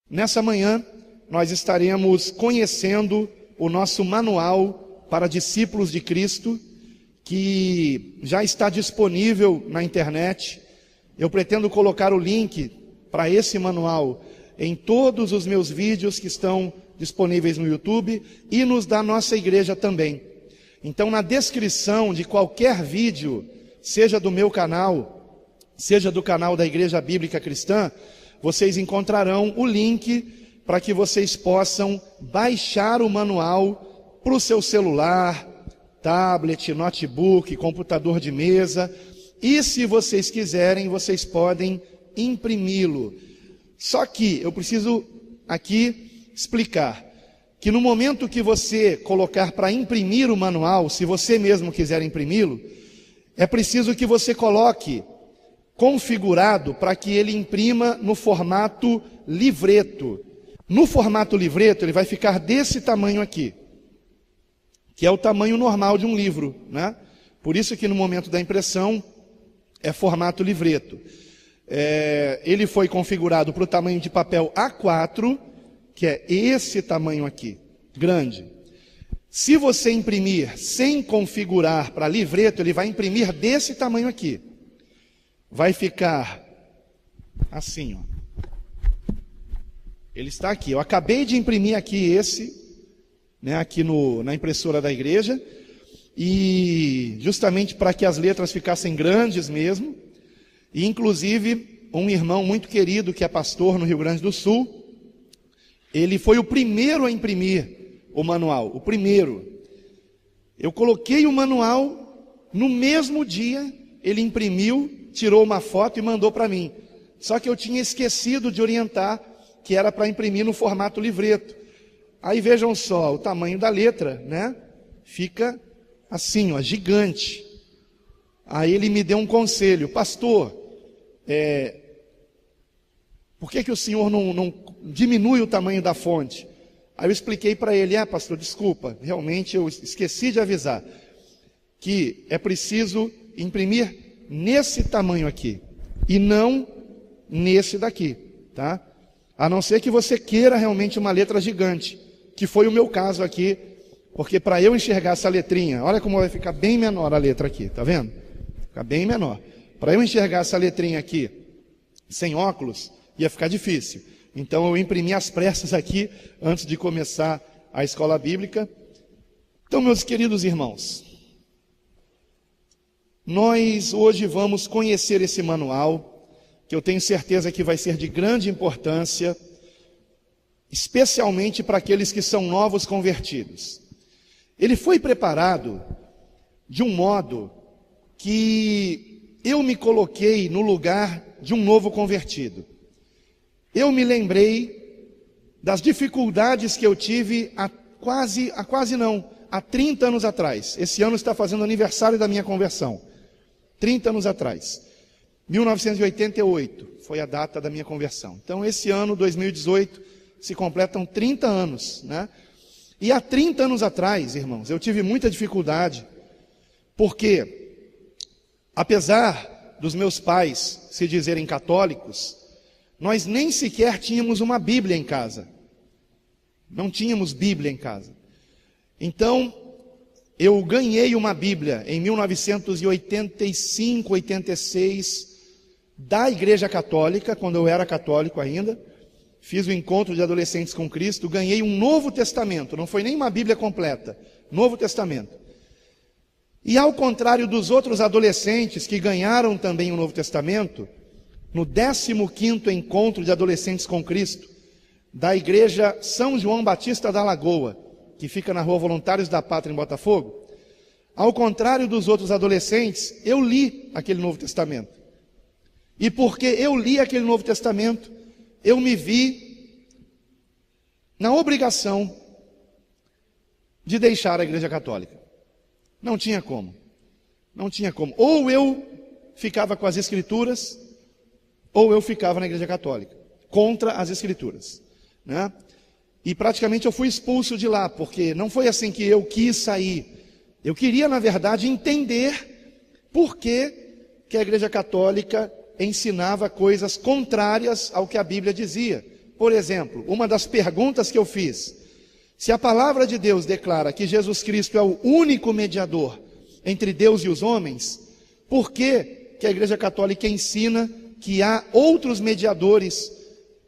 Nessa manhã, nós estaremos conhecendo o nosso manual para discípulos de Cristo, que já está disponível na internet. Eu pretendo colocar o link para esse manual em todos os meus vídeos que estão disponíveis no YouTube e nos da nossa igreja também. Então, na descrição de qualquer vídeo, seja do meu canal, seja do canal da Igreja Bíblica Cristã, vocês encontrarão o link para que vocês possam baixar o manual para o seu celular, tablet, notebook, computador de mesa. E se vocês quiserem, vocês podem imprimi-lo. Só que eu preciso aqui explicar que no momento que você colocar para imprimir o manual, se você mesmo quiser imprimi-lo, é preciso que você coloque configurado para que ele imprima no formato livreto. No formato livreto, ele vai ficar desse tamanho aqui, que é o tamanho normal de um livro, né? Por isso que no momento da impressão é formato livreto. Ele foi configurado para o tamanho de papel A4, que é esse tamanho aqui, grande. Se você imprimir sem configurar para livreto, ele vai imprimir desse tamanho aqui. Vai ficar assim, ó. Ele está aqui. Eu acabei de imprimir aqui esse, né, aqui na impressora da igreja, e justamente para que as letras ficassem grandes mesmo. E inclusive um irmão muito querido que é pastor no Rio Grande do Sul, ele foi o primeiro a imprimir o manual, o primeiro. Eu coloquei o manual, no mesmo dia ele imprimiu, tirou uma foto e mandou para mim. Só que eu tinha esquecido de orientar que era para imprimir no formato livreto. Aí vejam só, o tamanho da letra, né? Fica assim, ó, gigante. Aí ele me deu um conselho: pastor, por que o senhor não diminui o tamanho da fonte? Aí eu expliquei para ele: pastor, desculpa, realmente eu esqueci de avisar que é preciso imprimir nesse tamanho aqui e não nesse daqui, tá? A não ser que você queira realmente uma letra gigante, que foi o meu caso aqui, porque para eu enxergar essa letrinha, olha como vai ficar bem menor a letra aqui, tá vendo? Fica bem menor. Para eu enxergar essa letrinha aqui sem óculos, ia ficar difícil. Então eu imprimi às pressas aqui, antes de começar a escola bíblica. Então, meus queridos irmãos, nós hoje vamos conhecer esse manual, que eu tenho certeza que vai ser de grande importância, especialmente para aqueles que são novos convertidos. Ele foi preparado de um modo que eu me coloquei no lugar de um novo convertido. Eu me lembrei das dificuldades que eu tive há 30 anos atrás. Esse ano está fazendo aniversário da minha conversão. 30 anos atrás. 1988 foi a data da minha conversão. Então, esse ano, 2018, se completam 30 anos, né? E há 30 anos atrás, irmãos, eu tive muita dificuldade, porque, apesar dos meus pais se dizerem católicos, nós nem sequer tínhamos uma Bíblia em casa. Não tínhamos Bíblia em casa. Então, eu ganhei uma Bíblia em 1985, 86, da Igreja Católica, quando eu era católico ainda. Fiz o encontro de adolescentes com Cristo, ganhei um Novo Testamento, não foi nem uma Bíblia completa, Novo Testamento. E ao contrário dos outros adolescentes que ganharam também o Novo Testamento, no 15º encontro de adolescentes com Cristo, da Igreja São João Batista da Lagoa, que fica na Rua Voluntários da Pátria, em Botafogo, ao contrário dos outros adolescentes, eu li aquele Novo Testamento. E porque eu li aquele Novo Testamento, eu me vi na obrigação de deixar a Igreja Católica. Não tinha como. Não tinha como. Ou eu ficava com as Escrituras, ou eu ficava na Igreja Católica, contra as Escrituras, né? E praticamente eu fui expulso de lá, porque não foi assim que eu quis sair. Eu queria, na verdade, entender por que a Igreja Católica ensinava coisas contrárias ao que a Bíblia dizia. por exemplo, uma das perguntas que eu fiz, se a palavra de Deus declara que Jesus Cristo é o único mediador entre Deus e os homens, por que a Igreja Católica ensina que há outros mediadores,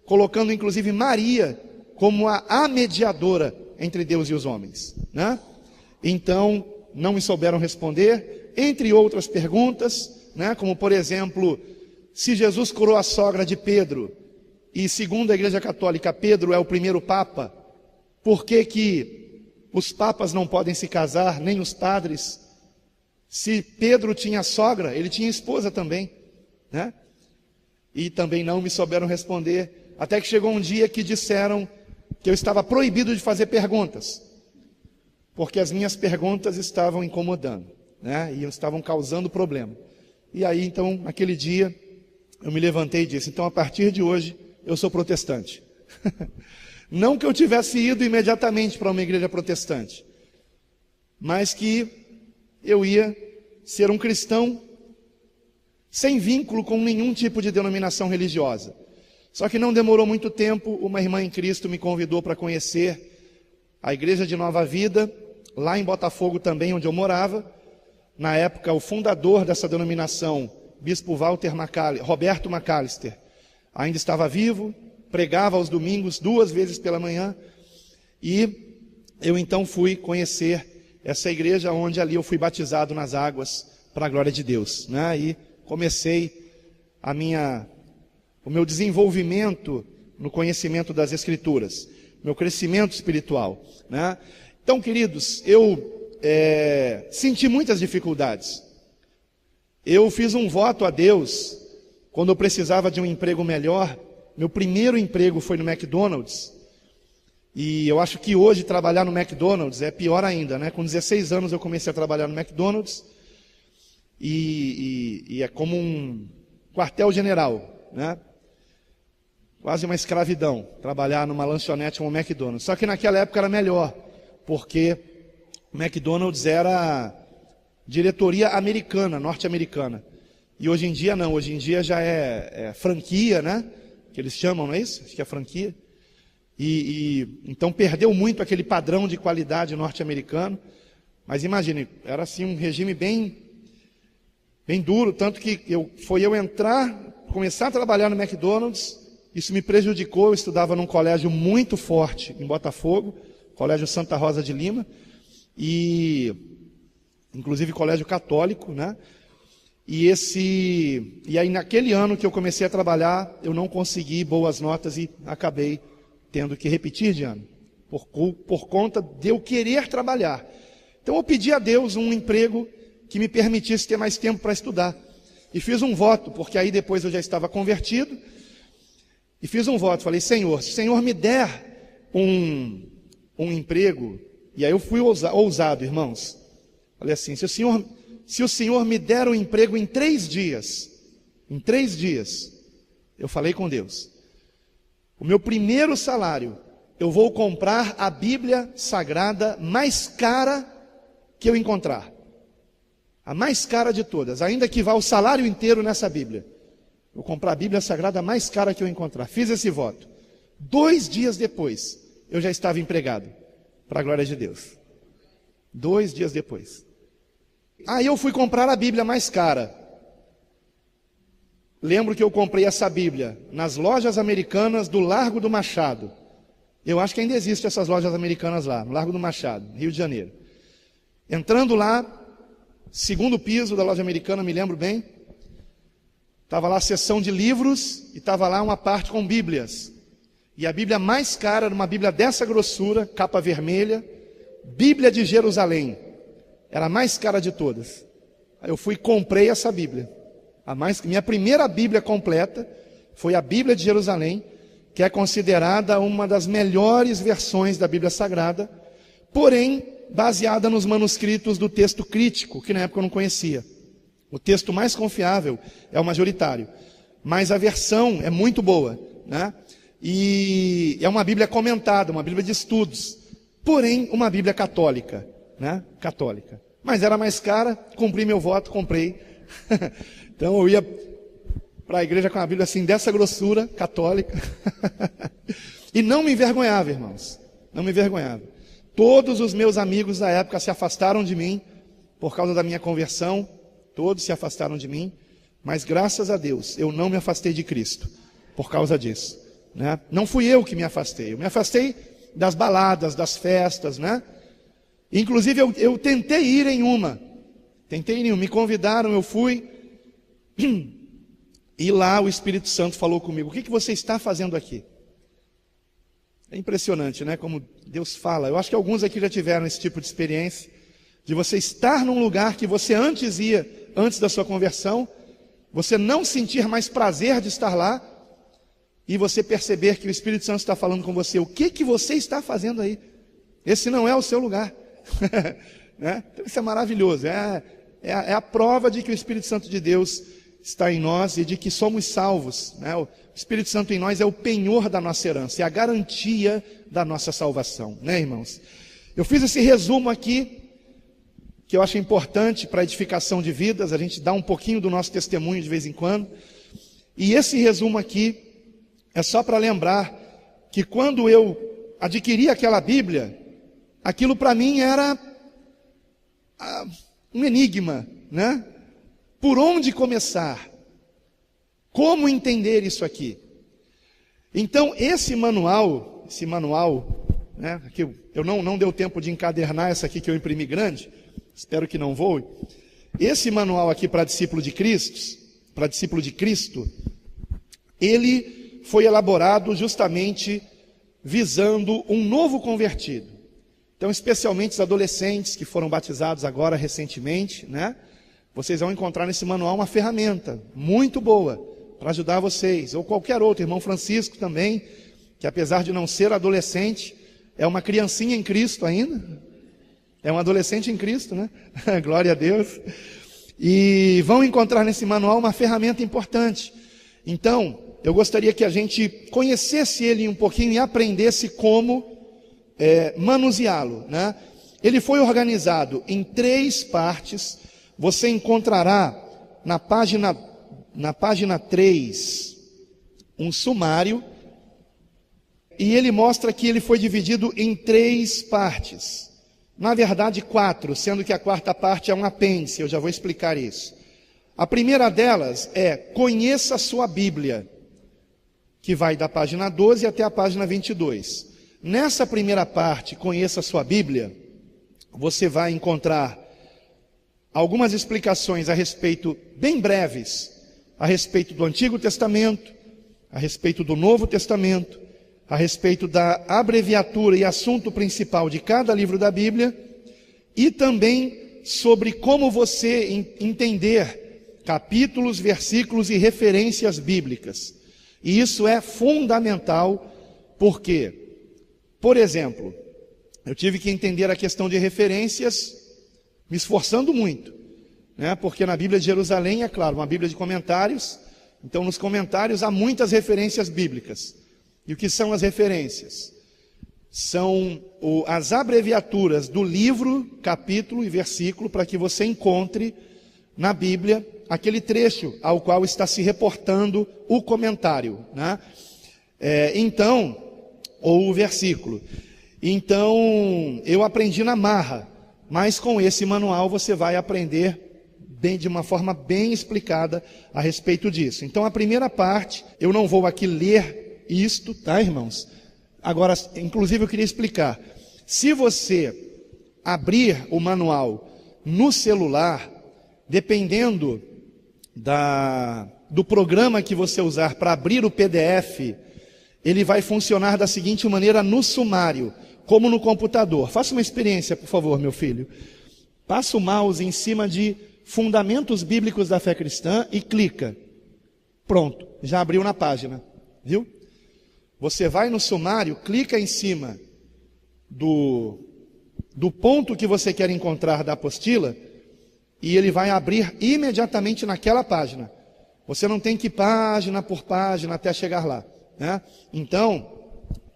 colocando inclusive Maria como a mediadora entre Deus e os homens, né? Então, não me souberam responder, entre outras perguntas, né? Como por exemplo, se Jesus curou a sogra de Pedro, e segundo a Igreja Católica, Pedro é o primeiro Papa, por que os papas não podem se casar, nem os padres? Se Pedro tinha sogra, ele tinha esposa também, né? E também não me souberam responder, até que chegou um dia que disseram que eu estava proibido de fazer perguntas, porque as minhas perguntas estavam incomodando, né? E estavam causando problema. E aí, então, naquele dia, eu me levantei e disse, então, a partir de hoje, eu sou protestante. Não que eu tivesse ido imediatamente para uma igreja protestante, mas que eu ia ser um cristão sem vínculo com nenhum tipo de denominação religiosa. Só que não demorou muito tempo, uma irmã em Cristo me convidou para conhecer a Igreja de Nova Vida, lá em Botafogo também, onde eu morava. Na época, o fundador dessa denominação, Bispo Roberto Macalister, ainda estava vivo, pregava aos domingos 2 vezes pela manhã, e eu então fui conhecer essa igreja, onde ali eu fui batizado nas águas para a glória de Deus, né? E comecei o meu desenvolvimento no conhecimento das Escrituras, meu crescimento espiritual, né? Então, queridos, eu senti muitas dificuldades. Eu fiz um voto a Deus quando eu precisava de um emprego melhor. Meu primeiro emprego foi no McDonald's, e eu acho que hoje trabalhar no McDonald's é pior ainda, né? Com 16 anos eu comecei a trabalhar no McDonald's, e é como um quartel-general, né? Quase uma escravidão, trabalhar numa lanchonete como o McDonald's. Só que naquela época era melhor, porque o McDonald's era diretoria americana, norte-americana. E hoje em dia não, hoje em dia já é franquia, né? Que eles chamam, não é isso? Acho que é franquia. Então perdeu muito aquele padrão de qualidade norte-americano. Mas imagine, era assim um regime bem duro, tanto que foi eu começar a trabalhar no McDonald's, isso me prejudicou. Eu estudava num colégio muito forte em Botafogo, Colégio Santa Rosa de Lima, e inclusive colégio católico, né? E aí naquele ano que eu comecei a trabalhar, eu não consegui boas notas e acabei tendo que repetir de ano, por conta de eu querer trabalhar. Então eu pedi a Deus um emprego que me permitisse ter mais tempo para estudar. E fiz um voto, porque aí depois eu já estava convertido, e fiz um voto, falei, Senhor, se o Senhor me der um emprego, e aí eu fui ousado, irmãos. Falei assim, se o Senhor me der um emprego em 3 dias, eu falei com Deus, o meu primeiro salário, eu vou comprar a Bíblia Sagrada mais cara que eu encontrar. A mais cara de todas, ainda que vá o salário inteiro nessa Bíblia. Vou comprar a Bíblia Sagrada mais cara que eu encontrar. Fiz esse voto. 2 dias depois, eu já estava empregado, para a glória de Deus. 2 dias depois. Aí eu fui comprar a Bíblia mais cara. Lembro que eu comprei essa Bíblia nas lojas americanas do Largo do Machado. Eu acho que ainda existem essas lojas americanas lá, no Largo do Machado, Rio de Janeiro. Entrando lá, segundo piso da loja americana, me lembro bem, estava lá a seção de livros e estava lá uma parte com Bíblias. E a Bíblia mais cara era uma Bíblia dessa grossura, capa vermelha, Bíblia de Jerusalém. Era a mais cara de todas. Aí eu fui e comprei essa Bíblia. Minha primeira Bíblia completa foi a Bíblia de Jerusalém, que é considerada uma das melhores versões da Bíblia Sagrada, porém baseada nos manuscritos do texto crítico, que na época eu não conhecia. O texto mais confiável é o majoritário, mas a versão é muito boa, né? E é uma Bíblia comentada, uma Bíblia de estudos, porém uma Bíblia católica, né? Católica. Mas era mais cara, cumpri meu voto, comprei. Então eu ia para a igreja com a Bíblia assim, dessa grossura, católica. E não me envergonhava, irmãos. Não me envergonhava. Todos os meus amigos da época se afastaram de mim por causa da minha conversão. Todos se afastaram de mim. Mas graças a Deus, eu não me afastei de Cristo por causa disso, né? Não fui eu que me afastei. Eu me afastei das baladas, das festas, né? Inclusive eu tentei ir em uma. Me convidaram, eu fui. E lá o Espírito Santo falou comigo: o que você está fazendo aqui? É impressionante, né? Como Deus fala. Eu acho que alguns aqui já tiveram esse tipo de experiência, de você estar num lugar que você antes ia, antes da sua conversão, você não sentir mais prazer de estar lá, e você perceber que o Espírito Santo está falando com você: o que você está fazendo aí? Esse não é o seu lugar. Né? Então, isso é maravilhoso. É a prova de que o Espírito Santo de Deus está em nós e de que somos salvos, né? O Espírito Santo em nós é o penhor da nossa herança, é a garantia da nossa salvação, né, irmãos? Eu fiz esse resumo aqui, que eu acho importante para a edificação de vidas, a gente dá um pouquinho do nosso testemunho de vez em quando, e esse resumo aqui é só para lembrar que quando eu adquiri aquela Bíblia, aquilo para mim era um enigma, né? Por onde começar? Como entender isso aqui? Então, esse manual, né, aqui eu não deu tempo de encadernar essa aqui que eu imprimi grande, espero que não voe. Esse manual aqui para discípulo de Cristo, ele foi elaborado justamente visando um novo convertido. Então, especialmente os adolescentes que foram batizados agora recentemente, né? Vocês vão encontrar nesse manual uma ferramenta muito boa para ajudar vocês, ou qualquer outro, irmão Francisco também, que apesar de não ser adolescente, é uma criancinha em Cristo ainda, é um adolescente em Cristo, né? Glória a Deus. E vão encontrar nesse manual uma ferramenta importante. Então, eu gostaria que a gente conhecesse ele um pouquinho e aprendesse como manuseá-lo, né? Ele foi organizado em 3 partes. Você encontrará na página 3 um sumário, e ele mostra que ele foi dividido em 3 partes. Na verdade 4, sendo que a 4ª parte é um apêndice, eu já vou explicar isso. A primeira delas é Conheça a sua Bíblia, que vai da página 12 até a página 22. Nessa primeira parte, Conheça a sua Bíblia, você vai encontrar algumas explicações a respeito, bem breves, a respeito do Antigo Testamento, a respeito do Novo Testamento, a respeito da abreviatura e assunto principal de cada livro da Bíblia, e também sobre como você entender capítulos, versículos e referências bíblicas. E isso é fundamental, porque, por exemplo, eu tive que entender a questão de referências me esforçando muito, né? Porque na Bíblia de Jerusalém, é claro, uma Bíblia de comentários, então nos comentários há muitas referências bíblicas. E o que são as referências? São as abreviaturas do livro, capítulo e versículo, para que você encontre na Bíblia aquele trecho ao qual está se reportando o comentário, né? Ou o versículo. Então, eu aprendi na marra, mas com esse manual você vai aprender de uma forma bem explicada a respeito disso. Então, a primeira parte, eu não vou aqui ler isto, tá, irmãos? Agora, inclusive eu queria explicar. Se você abrir o manual no celular, dependendo do programa que você usar para abrir o PDF, ele vai funcionar da seguinte maneira no sumário, como no computador. Faça uma experiência, por favor, meu filho. Passa o mouse em cima de Fundamentos Bíblicos da Fé Cristã e clica. Pronto, já abriu na página, viu? Você vai no sumário, clica em cima do ponto que você quer encontrar da apostila e ele vai abrir imediatamente naquela página. Você não tem que ir página por página até chegar lá, né? Então,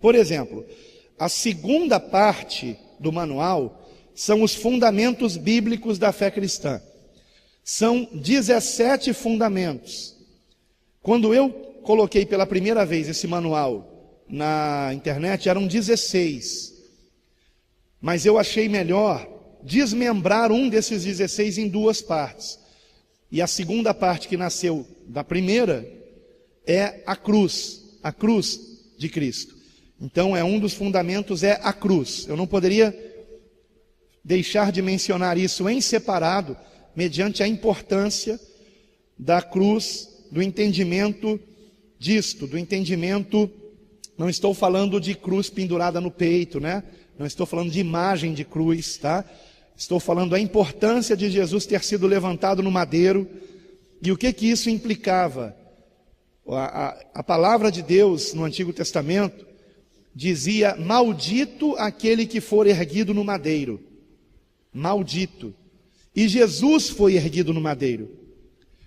por exemplo, a segunda parte do manual são os fundamentos bíblicos da fé cristã. São 17 fundamentos. Quando eu coloquei pela primeira vez esse manual na internet, eram 16. Mas eu achei melhor desmembrar um desses 16 em duas partes. E a segunda parte que nasceu da primeira é a cruz de Cristo. Então um dos fundamentos é a cruz. Eu não poderia deixar de mencionar isso em separado, mediante a importância da cruz, do entendimento disto, do entendimento, não estou falando de cruz pendurada no peito, né? Não estou falando de imagem de cruz, tá? Estou falando da importância de Jesus ter sido levantado no madeiro e o que isso implicava. A palavra de Deus no Antigo Testamento dizia: maldito aquele que for erguido no madeiro. Maldito. E Jesus foi erguido no madeiro.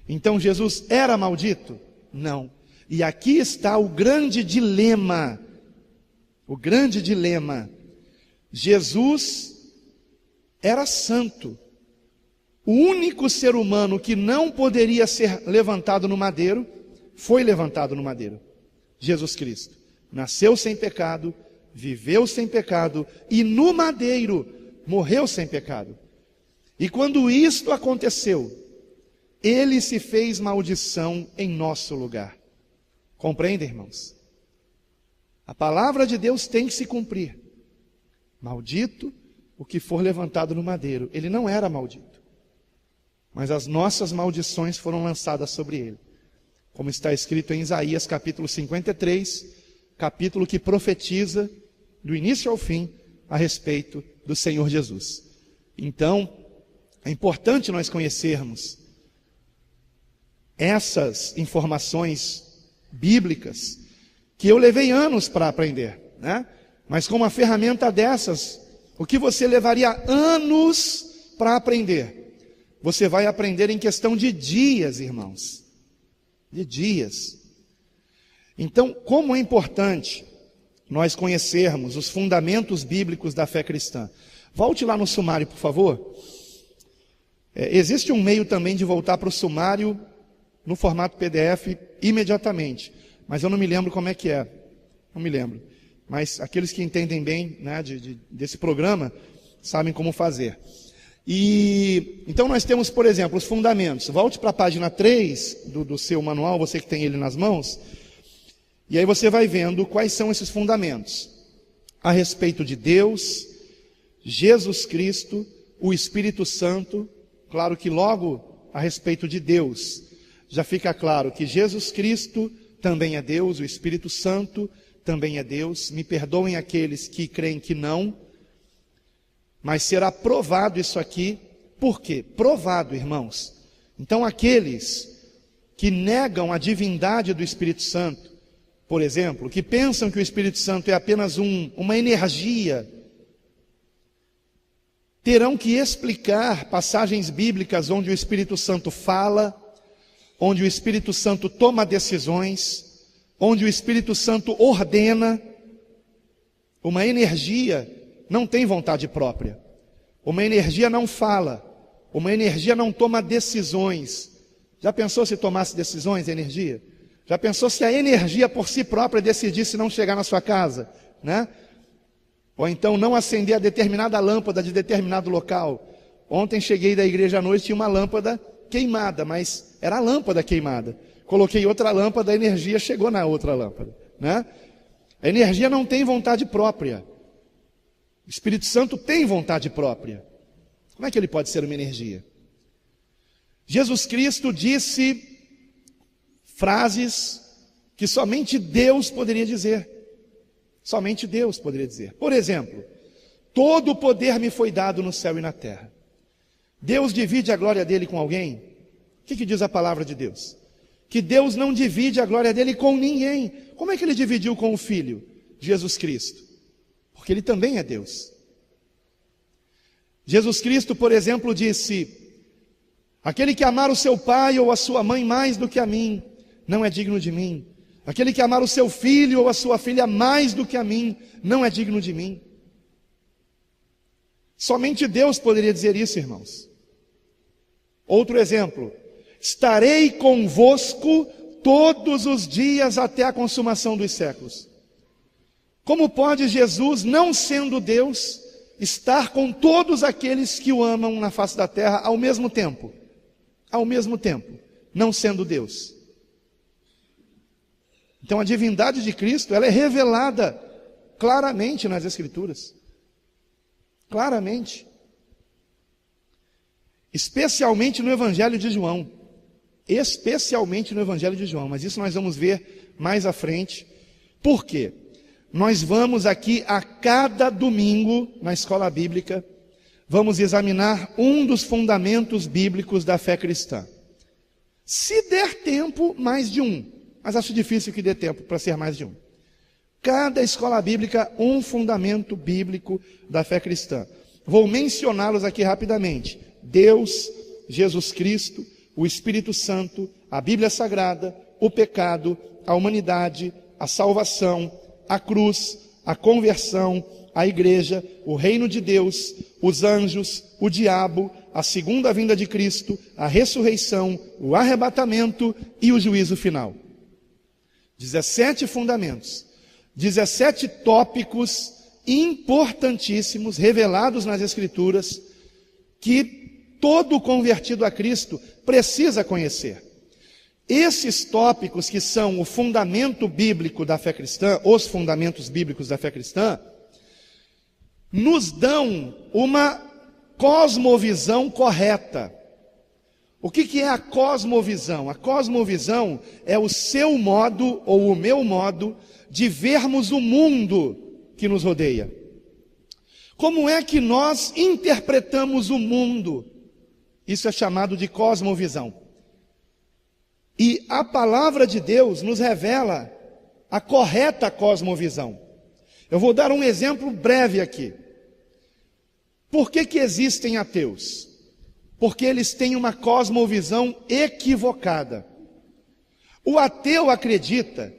Então Jesus era maldito? Não. E aqui está o grande dilema. O grande dilema. Jesus era santo. O único ser humano que não poderia ser levantado no madeiro, foi levantado no madeiro. Jesus Cristo. Nasceu sem pecado, viveu sem pecado e no madeiro morreu sem pecado. E quando isto aconteceu, ele se fez maldição em nosso lugar. Compreendem, irmãos? A palavra de Deus tem que se cumprir. Maldito o que for levantado no madeiro. Ele não era maldito, mas as nossas maldições foram lançadas sobre ele. Como está escrito em Isaías capítulo 53, capítulo que profetiza do início ao fim a respeito do Senhor Jesus. Então, é importante nós conhecermos essas informações bíblicas que eu levei anos para aprender, né? Mas com uma ferramenta dessas, o que você levaria anos para aprender, você vai aprender em questão de dias, irmãos. De dias. Então, como é importante nós conhecermos os fundamentos bíblicos da fé cristã. Volte lá no sumário, por favor. Existe um meio também de voltar para o sumário no formato PDF imediatamente, mas eu não me lembro como é que é. Não me lembro. Mas aqueles que entendem bem, né, desse programa sabem como fazer. E então nós temos, por exemplo, os fundamentos. Volte para a página 3 do seu manual, você que tem ele nas mãos, e aí você vai vendo quais são esses fundamentos. A respeito de Deus, Jesus Cristo, o Espírito Santo. Claro que logo a respeito de Deus, já fica claro que Jesus Cristo também é Deus, o Espírito Santo também é Deus. Me perdoem aqueles que creem que não, mas será provado isso aqui. Por quê? Provado, irmãos. Então aqueles que negam a divindade do Espírito Santo, por exemplo, que pensam que o Espírito Santo é apenas uma energia, terão que explicar passagens bíblicas onde o Espírito Santo fala, onde o Espírito Santo toma decisões, onde o Espírito Santo ordena. Uma energia não tem vontade própria. Uma energia não fala. Uma energia não toma decisões. Já pensou se tomasse decisões, a energia? Já pensou se a energia por si própria decidisse não chegar na sua casa, né? Ou então não acender a determinada lâmpada de determinado local. Ontem cheguei da igreja à noite e tinha uma lâmpada queimada, mas era a lâmpada queimada. Coloquei outra lâmpada, a energia chegou na outra lâmpada, né? A energia não tem vontade própria. O Espírito Santo tem vontade própria. Como é que ele pode ser uma energia? Jesus Cristo disse frases que somente Deus poderia dizer. Somente Deus poderia dizer. Por exemplo, todo o poder me foi dado no céu e na terra. Deus divide a glória dele com alguém? O que diz a palavra de Deus? Que Deus não divide a glória dele com ninguém. Como é que ele dividiu com o Filho, Jesus Cristo? Porque ele também é Deus. Jesus Cristo, por exemplo, disse: aquele que amar o seu pai ou a sua mãe mais do que a mim, não é digno de mim. Aquele que amar o seu filho ou a sua filha mais do que a mim, não é digno de mim. Somente Deus poderia dizer isso, irmãos. Outro exemplo: estarei convosco todos os dias até a consumação dos séculos. Como pode Jesus, não sendo Deus, estar com todos aqueles que o amam na face da terra ao mesmo tempo? Ao mesmo tempo, não sendo Deus. Então a divindade de Cristo, ela é revelada claramente nas Escrituras. Claramente. Especialmente no Evangelho de João. Especialmente no Evangelho de João. Mas isso nós vamos ver mais à frente. Por quê? Nós vamos aqui a cada domingo, na escola bíblica, vamos examinar um dos fundamentos bíblicos da fé cristã. Se der tempo, mais de um. Mas acho difícil que dê tempo para ser mais de um. Cada escola bíblica, um fundamento bíblico da fé cristã. Vou mencioná-los aqui rapidamente. Deus, Jesus Cristo, o Espírito Santo, a Bíblia Sagrada, o pecado, a humanidade, a salvação, a cruz, a conversão, a igreja, o reino de Deus, os anjos, o diabo, a segunda vinda de Cristo, a ressurreição, o arrebatamento e o juízo final. 17 fundamentos, 17 tópicos importantíssimos, revelados nas Escrituras, que todo convertido a Cristo precisa conhecer. Esses tópicos que são o fundamento bíblico da fé cristã, os fundamentos bíblicos da fé cristã, nos dão uma cosmovisão correta. O que é a cosmovisão? A cosmovisão é o seu modo, ou o meu modo, de vermos o mundo que nos rodeia. Como é que nós interpretamos o mundo? Isso é chamado de cosmovisão. E a palavra de Deus nos revela a correta cosmovisão. Eu vou dar um exemplo breve aqui. Por que existem ateus? Porque eles têm uma cosmovisão equivocada. O ateu acredita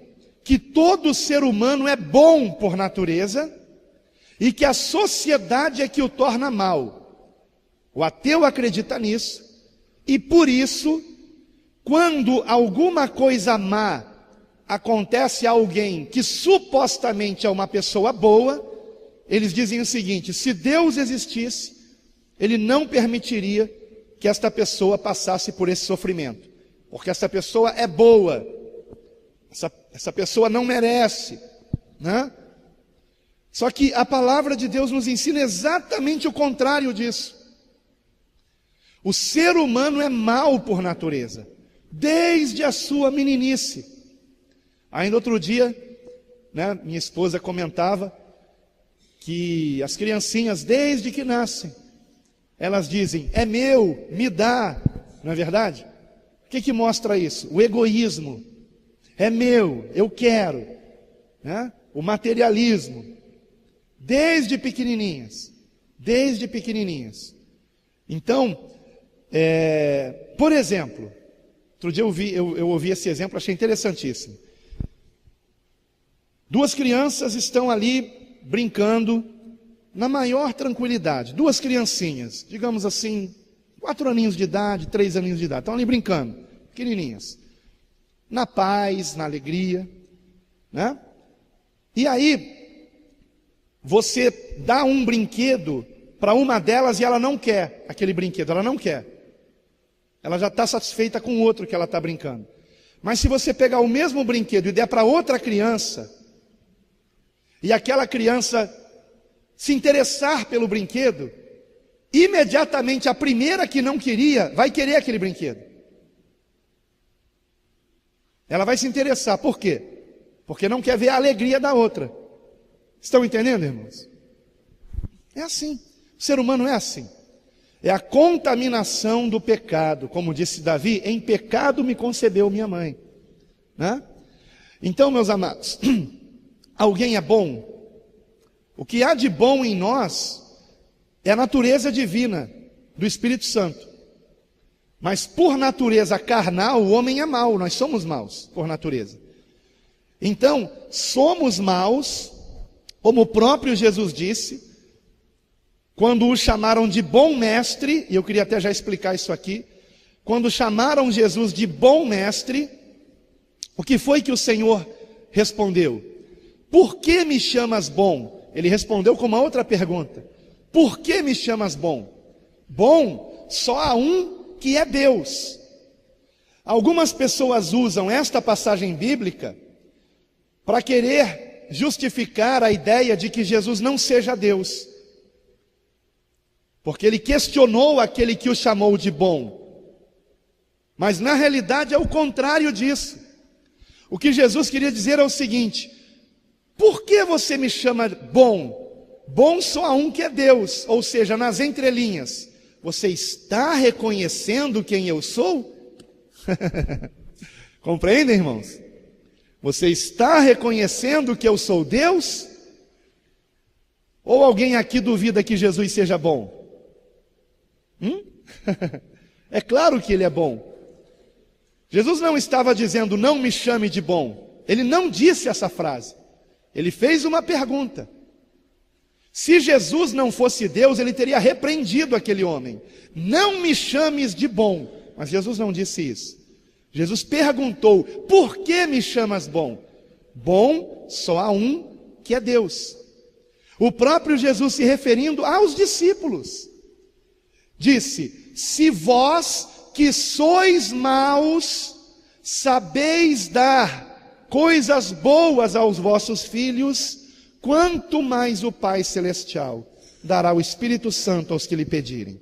que todo ser humano é bom por natureza e que a sociedade é que o torna mal. O ateu acredita nisso e por isso, quando alguma coisa má acontece a alguém que supostamente é uma pessoa boa, eles dizem o seguinte: se Deus existisse, Ele não permitiria que esta pessoa passasse por esse sofrimento, porque essa pessoa é boa, essa pessoa não merece, né? Só que a palavra de Deus nos ensina exatamente o contrário disso. O ser humano é mau por natureza, desde a sua meninice. Ainda outro dia, né, minha esposa comentava que as criancinhas, desde que nascem, elas dizem: é meu, me dá, não é verdade? O que mostra isso? O egoísmo. É meu, eu quero, né? O materialismo. Desde pequenininhas. Desde pequenininhas. Então, por exemplo, outro dia eu ouvi esse exemplo, achei interessantíssimo. Duas crianças estão ali brincando na maior tranquilidade. Duas criancinhas, digamos assim, 4 aninhos de idade, 3 aninhos de idade, estão ali brincando, pequenininhas, na paz, na alegria, né? E aí, você dá um brinquedo para uma delas e ela não quer aquele brinquedo, ela não quer. Ela já está satisfeita com o outro que ela está brincando. Mas se você pegar o mesmo brinquedo e der para outra criança, e aquela criança se interessar pelo brinquedo, imediatamente a primeira que não queria, vai querer aquele brinquedo. Ela vai se interessar, por quê? Porque não quer ver a alegria da outra. Estão entendendo, irmãos? É assim, o ser humano é assim. É a contaminação do pecado, como disse Davi: em pecado me concebeu minha mãe, né? Então, meus amados, alguém é bom? O que há de bom em nós é a natureza divina do Espírito Santo. Mas por natureza carnal, o homem é mau, nós somos maus por natureza. Então, somos maus, como o próprio Jesus disse, quando o chamaram de bom mestre, e eu queria até já explicar isso aqui, quando chamaram Jesus de bom mestre, O que foi que o Senhor respondeu? Por que me chamas bom? Ele respondeu com uma outra pergunta. Por que me chamas bom? Bom, só há um que é Deus. Algumas pessoas usam esta passagem bíblica para querer justificar a ideia de que Jesus não seja Deus, porque ele questionou aquele que o chamou de bom. Mas na realidade é o contrário disso. O que Jesus queria dizer é o seguinte: por que você me chama bom? Bom só há um que é Deus. Ou seja, nas entrelinhas, você está reconhecendo quem eu sou? Compreendem, irmãos? Você está reconhecendo que eu sou Deus? Ou alguém aqui duvida que Jesus seja bom? É claro que ele é bom. Jesus não estava dizendo, não me chame de bom. Ele não disse essa frase. Ele fez uma pergunta. Se Jesus não fosse Deus, ele teria repreendido aquele homem. Não me chames de bom. Mas Jesus não disse isso. Jesus perguntou, por que me chamas bom? Bom, só há um que é Deus. O próprio Jesus, se referindo aos discípulos, disse, se vós que sois maus, sabeis dar coisas boas aos vossos filhos, quanto mais o Pai Celestial dará o Espírito Santo aos que lhe pedirem.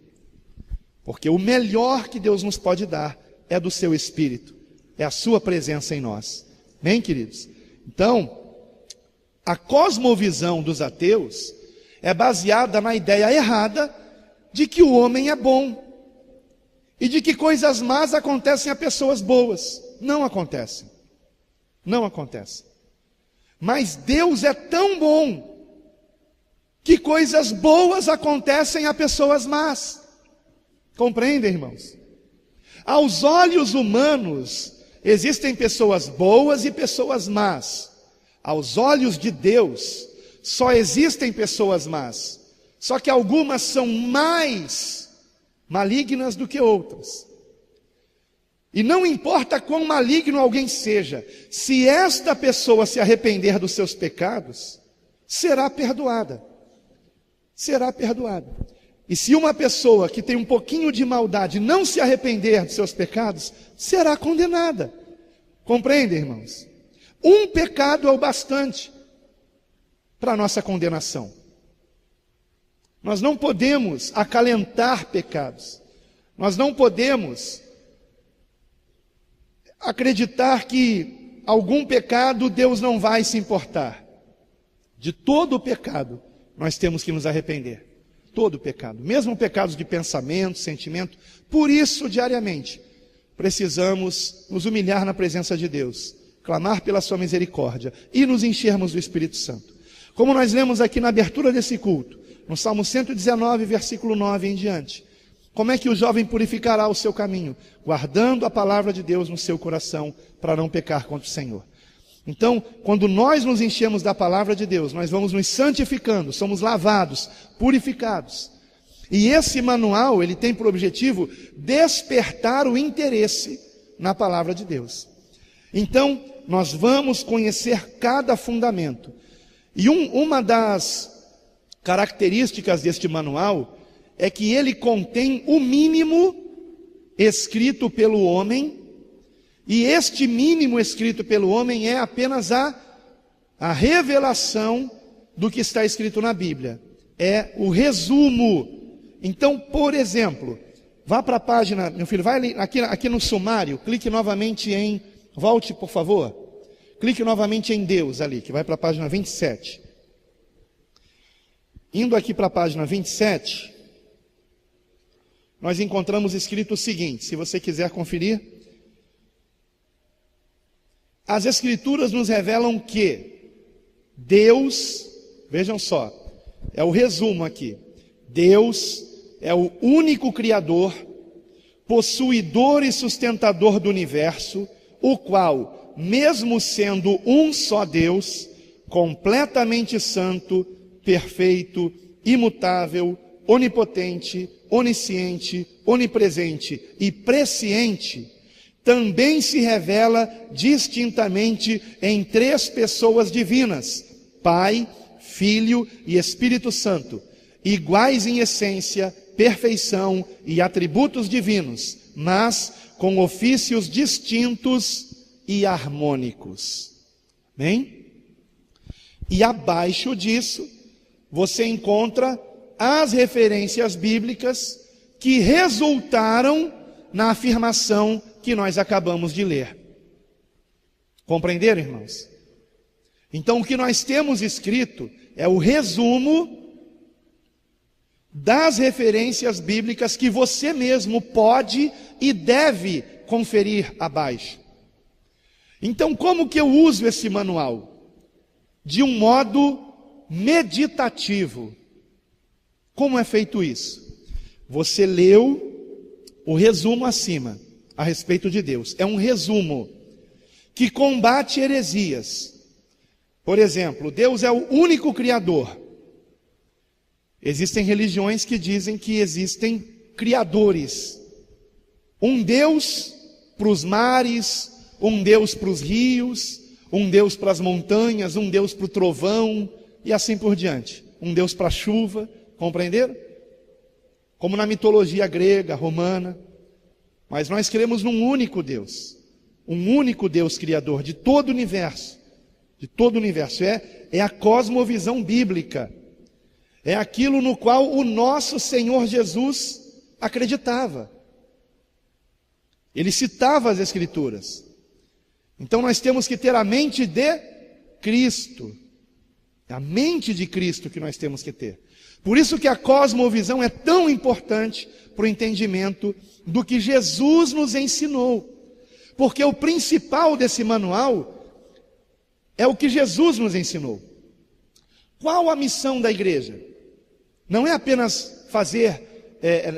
Porque o melhor que Deus nos pode dar é do seu Espírito, é a sua presença em nós. Bem, queridos? Então, a cosmovisão dos ateus é baseada na ideia errada de que o homem é bom e de que coisas más acontecem a pessoas boas. Não acontecem. Não acontecem. Mas Deus é tão bom que coisas boas acontecem a pessoas más. Compreendem, irmãos? Aos olhos humanos, existem pessoas boas e pessoas más. Aos olhos de Deus, só existem pessoas más. Só que algumas são mais malignas do que outras. E não importa quão maligno alguém seja, se esta pessoa se arrepender dos seus pecados, será perdoada. Será perdoada. E se uma pessoa que tem um pouquinho de maldade não se arrepender dos seus pecados, será condenada. Compreendem, irmãos? Um pecado é o bastante para a nossa condenação. Nós não podemos acalentar pecados. Nós não podemos acreditar que algum pecado Deus não vai se importar. De todo o pecado, nós temos que nos arrepender. Todo pecado, mesmo pecados de pensamento, sentimento. Por isso, diariamente, precisamos nos humilhar na presença de Deus, clamar pela sua misericórdia e nos enchermos do Espírito Santo. Como nós lemos aqui na abertura desse culto, no Salmo 119, versículo 9 em diante. Como é que o jovem purificará o seu caminho? Guardando a palavra de Deus no seu coração, para não pecar contra o Senhor. Então, quando nós nos enchemos da palavra de Deus, nós vamos nos santificando, somos lavados, purificados. E esse manual, ele tem por objetivo despertar o interesse na palavra de Deus. Então, nós vamos conhecer cada fundamento. E uma das características deste manual é que ele contém o mínimo escrito pelo homem, e este mínimo escrito pelo homem é apenas a revelação do que está escrito na Bíblia. É o resumo. Então, por exemplo, vá para a página, meu filho, vai ali, aqui no sumário, clique novamente em, volte por favor, clique novamente em Deus ali, que vai para a página 27. Indo aqui para a página 27, nós encontramos escrito o seguinte, se você quiser conferir. As Escrituras nos revelam que Deus, vejam só, é o resumo aqui. Deus é o único Criador, possuidor e sustentador do universo, o qual, mesmo sendo um só Deus, completamente santo, perfeito, imutável, onipotente, onisciente, onipresente e presciente, também se revela distintamente em 3 pessoas divinas, Pai, Filho e Espírito Santo, iguais em essência, perfeição e atributos divinos, mas com ofícios distintos e harmônicos. Bem? E abaixo disso, você encontra as referências bíblicas que resultaram na afirmação que nós acabamos de ler. Compreenderam, irmãos? Então, o que nós temos escrito é o resumo das referências bíblicas que você mesmo pode e deve conferir abaixo. Então, como que eu uso esse manual? De um modo meditativo. Como é feito isso? Você leu o resumo acima, a respeito de Deus. É um resumo que combate heresias. Por exemplo, Deus é o único Criador. Existem religiões que dizem que existem criadores. Um Deus para os mares, um Deus para os rios, um Deus para as montanhas, um Deus para o trovão, e assim por diante. Um Deus para a chuva, compreenderam? Como na mitologia grega, romana. Mas nós cremos num único Deus. Um único Deus criador de todo o universo. De todo o universo. É a cosmovisão bíblica. É aquilo no qual o nosso Senhor Jesus acreditava. Ele citava as Escrituras. Então nós temos que ter a mente de Cristo. É a mente de Cristo que nós temos que ter. Por isso que a cosmovisão é tão importante para o entendimento do que Jesus nos ensinou. Porque o principal desse manual é o que Jesus nos ensinou. Qual a missão da igreja? Não é apenas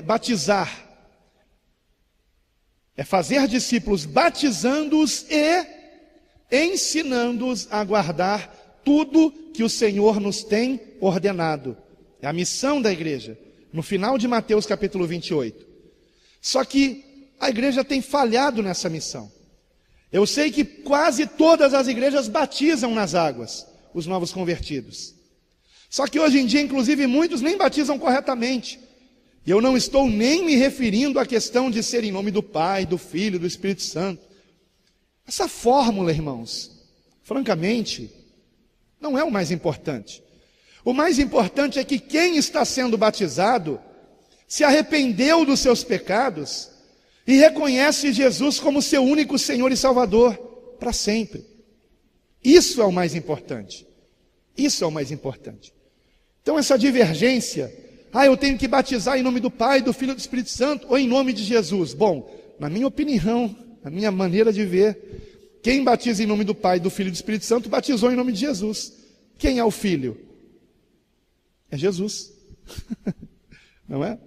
batizar. É fazer discípulos batizando-os e ensinando-os a guardar tudo que o Senhor nos tem ordenado. É a missão da igreja, no final de Mateus capítulo 28. Só que a igreja tem falhado nessa missão. Eu sei que quase todas as igrejas batizam nas águas os novos convertidos. Só que hoje em dia, inclusive, muitos nem batizam corretamente. E eu não estou nem me referindo à questão de ser em nome do Pai, do Filho, do Espírito Santo. Essa fórmula, irmãos, francamente, não é o mais importante. O mais importante é que quem está sendo batizado se arrependeu dos seus pecados e reconhece Jesus como seu único Senhor e Salvador para sempre. Isso é o mais importante. Isso é o mais importante. Então essa divergência, eu tenho que batizar em nome do Pai, do Filho e do Espírito Santo, ou em nome de Jesus. Bom, na minha opinião, na minha maneira de ver, quem batiza em nome do Pai, do Filho e do Espírito Santo, batizou em nome de Jesus. Quem é o Filho? É Jesus. Não é?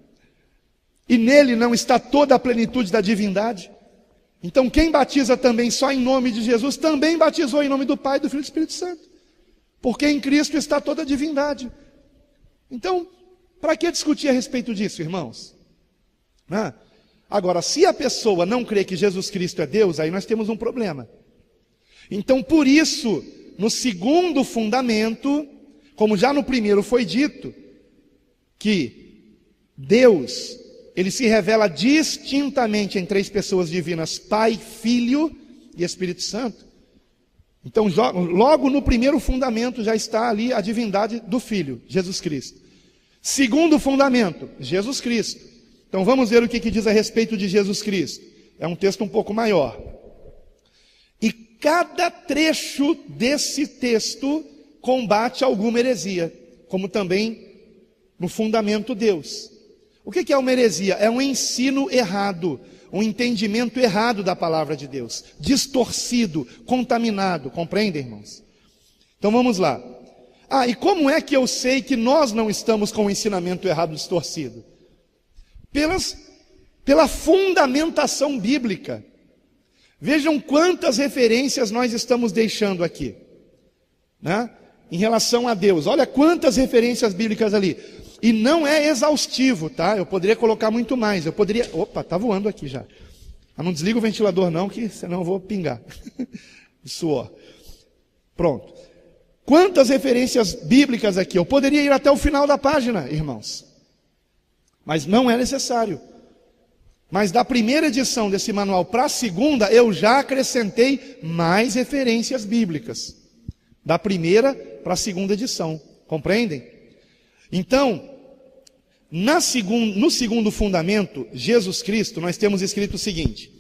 E nele não está toda a plenitude da divindade. Então quem batiza também só em nome de Jesus, também batizou em nome do Pai, do Filho e do Espírito Santo. Porque em Cristo está toda a divindade. Então, para que discutir a respeito disso, irmãos? Agora, se a pessoa não crê que Jesus Cristo é Deus, aí nós temos um problema. Então, por isso, no segundo fundamento, como já no primeiro foi dito, que Deus, ele se revela distintamente em 3 pessoas divinas, Pai, Filho e Espírito Santo. Então, logo no primeiro fundamento já está ali a divindade do Filho, Jesus Cristo. Segundo fundamento, Jesus Cristo. Então vamos ver o que diz a respeito de Jesus Cristo. É um texto um pouco maior. E cada trecho desse texto combate alguma heresia, como também no fundamento Deus. O que é uma heresia? É um ensino errado, um entendimento errado da palavra de Deus, distorcido, contaminado, compreendem, irmãos? Então vamos lá. E como é que eu sei que nós não estamos com o ensinamento errado, distorcido? Pela fundamentação bíblica. Vejam quantas referências nós estamos deixando aqui, né? Em relação a Deus. Olha quantas referências bíblicas ali. E não é exaustivo, tá? Eu poderia colocar muito mais. Opa, está voando aqui já. Mas não desliga o ventilador não, que senão eu vou pingar de suor. Pronto. Quantas referências bíblicas aqui? Eu poderia ir até o final da página, irmãos. Mas não é necessário. Mas da primeira edição desse manual para a segunda, eu já acrescentei mais referências bíblicas. Da primeira para a segunda edição. Compreendem? Então, no segundo fundamento, Jesus Cristo, nós temos escrito o seguinte: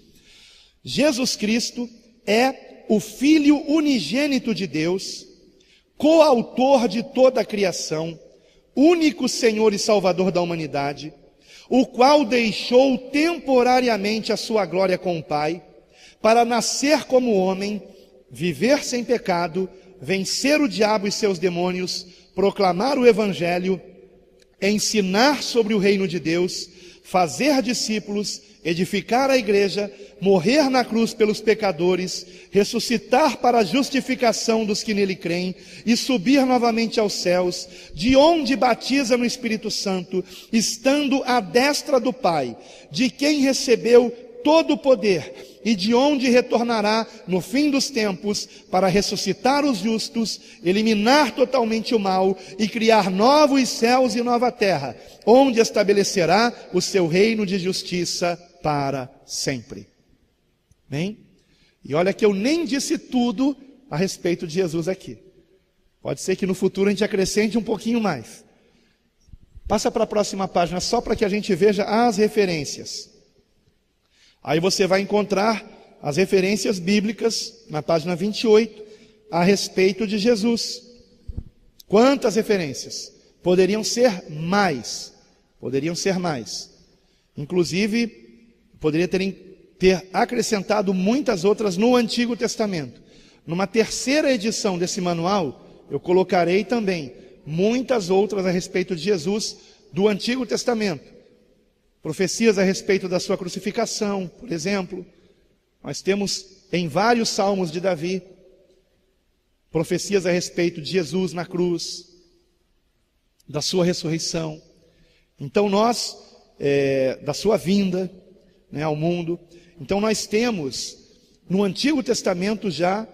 Jesus Cristo é o Filho unigênito de Deus, coautor de toda a criação, único Senhor e Salvador da humanidade, o qual deixou temporariamente a sua glória com o Pai, para nascer como homem, viver sem pecado, vencer o diabo e seus demônios, proclamar o Evangelho, ensinar sobre o reino de Deus, fazer discípulos, edificar a igreja, morrer na cruz pelos pecadores, ressuscitar para a justificação dos que nele creem e subir novamente aos céus, de onde batiza no Espírito Santo, estando à destra do Pai, de quem recebeu todo o poder e de onde retornará no fim dos tempos para ressuscitar os justos, eliminar totalmente o mal e criar novos céus e nova terra, onde estabelecerá o seu reino de justiça para sempre. Bem? E olha que eu nem disse tudo a respeito de Jesus aqui. Pode ser que no futuro a gente acrescente um pouquinho mais. Passa para a próxima página só para que a gente veja as referências. Aí você vai encontrar as referências bíblicas na página 28 a respeito de Jesus. Quantas referências? Poderiam ser mais. Poderiam ser mais. Inclusive, poderia ter acrescentado muitas outras no Antigo Testamento. Numa terceira edição desse manual, eu colocarei também muitas outras a respeito de Jesus do Antigo Testamento. Profecias a respeito da sua crucificação, por exemplo. Nós temos em vários salmos de Davi profecias a respeito de Jesus na cruz, da sua ressurreição. Então nós, da sua vinda, ao mundo. Então nós temos no Antigo Testamento já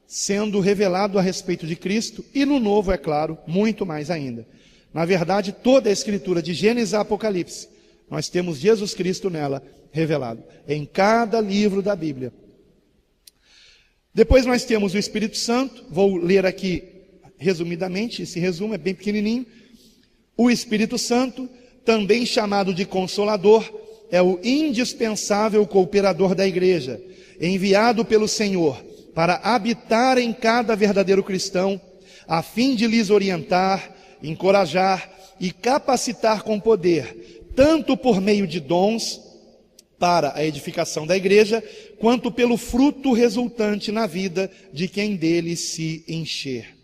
sendo revelado a respeito de Cristo, e no Novo, é claro, muito mais ainda. Na verdade, toda a Escritura, de Gênesis a Apocalipse, nós temos Jesus Cristo nela revelado, em cada livro da Bíblia. Depois nós temos o Espírito Santo, vou ler aqui resumidamente, esse resumo é bem pequenininho. O Espírito Santo, também chamado de Consolador, é o indispensável cooperador da igreja, enviado pelo Senhor para habitar em cada verdadeiro cristão, a fim de lhes orientar, encorajar e capacitar com poder, tanto por meio de dons para a edificação da igreja, quanto pelo fruto resultante na vida de quem dele se encher.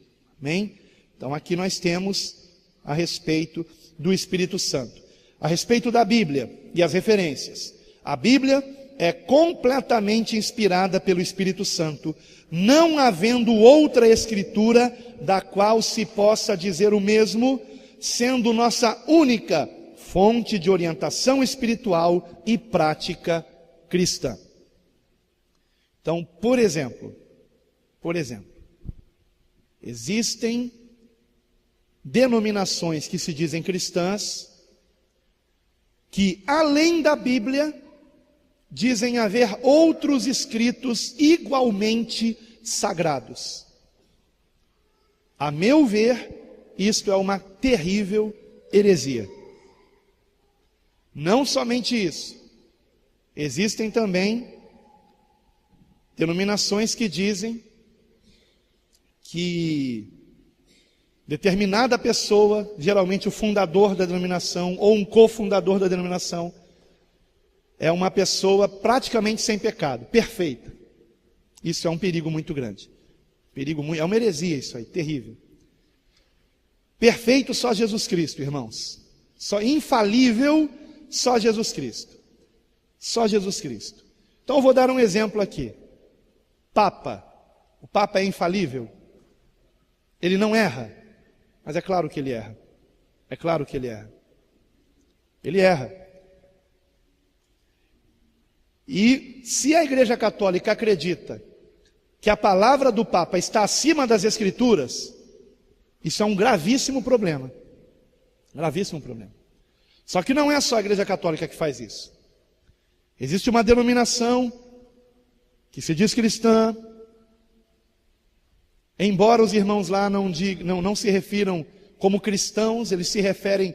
Amém? Então aqui nós temos a respeito do Espírito Santo. A respeito da Bíblia e as referências. A Bíblia é completamente inspirada pelo Espírito Santo, não havendo outra escritura da qual se possa dizer o mesmo, sendo nossa única fonte de orientação espiritual e prática cristã. Então, por exemplo, existem denominações que se dizem cristãs, que além da Bíblia, dizem haver outros escritos igualmente sagrados. A meu ver, isto é uma terrível heresia. Não somente isso, existem também denominações que dizem que determinada pessoa, geralmente o fundador da denominação ou um cofundador da denominação, é uma pessoa praticamente sem pecado, perfeita. Isso é um perigo muito grande. É uma heresia isso aí, terrível. Perfeito só Jesus Cristo, irmãos. Só infalível só Jesus Cristo. Só Jesus Cristo. Então eu vou dar um exemplo aqui. Papa. O Papa é infalível? Ele não erra? Mas é claro que ele erra. É claro que ele erra. Ele erra. E se a Igreja Católica acredita que a palavra do Papa está acima das Escrituras, isso é um gravíssimo problema. Gravíssimo problema. Só que não é só a Igreja Católica que faz isso. Existe uma denominação que se diz cristã, embora os irmãos lá não se refiram como cristãos, eles se referem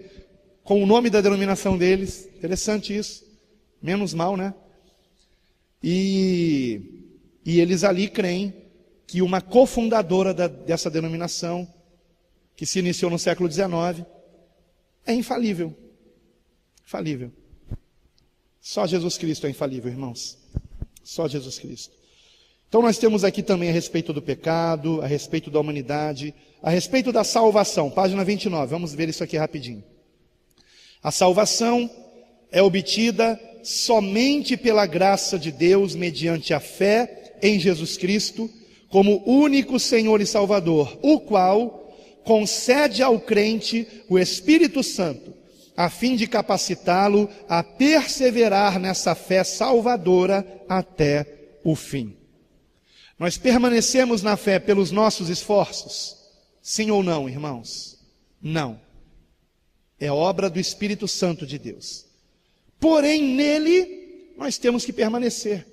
com o nome da denominação deles. Interessante isso. Menos mal, né? E eles ali creem que uma cofundadora dessa denominação, que se iniciou no século XIX, é infalível. Infalível. Só Jesus Cristo é infalível, irmãos. Só Jesus Cristo. Então nós temos aqui também a respeito do pecado, a respeito da humanidade, a respeito da salvação. Página 29, vamos ver isso aqui rapidinho. A salvação é obtida somente pela graça de Deus, mediante a fé em Jesus Cristo, como único Senhor e Salvador, o qual concede ao crente o Espírito Santo, a fim de capacitá-lo a perseverar nessa fé salvadora até o fim. Nós permanecemos na fé pelos nossos esforços? Sim ou não, irmãos? Não. É obra do Espírito Santo de Deus. Porém, nele, nós temos que permanecer.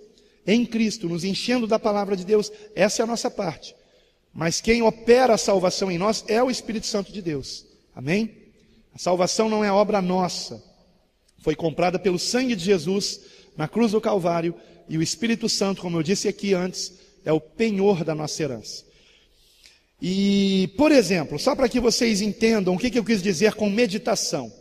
Em Cristo, nos enchendo da palavra de Deus. Essa é a nossa parte. Mas quem opera a salvação em nós é o Espírito Santo de Deus. Amém? A salvação não é obra nossa. Foi comprada pelo sangue de Jesus na cruz do Calvário. E o Espírito Santo, como eu disse aqui antes, é o penhor da nossa herança. E, por exemplo, só para que vocês entendam o que eu quis dizer com meditação.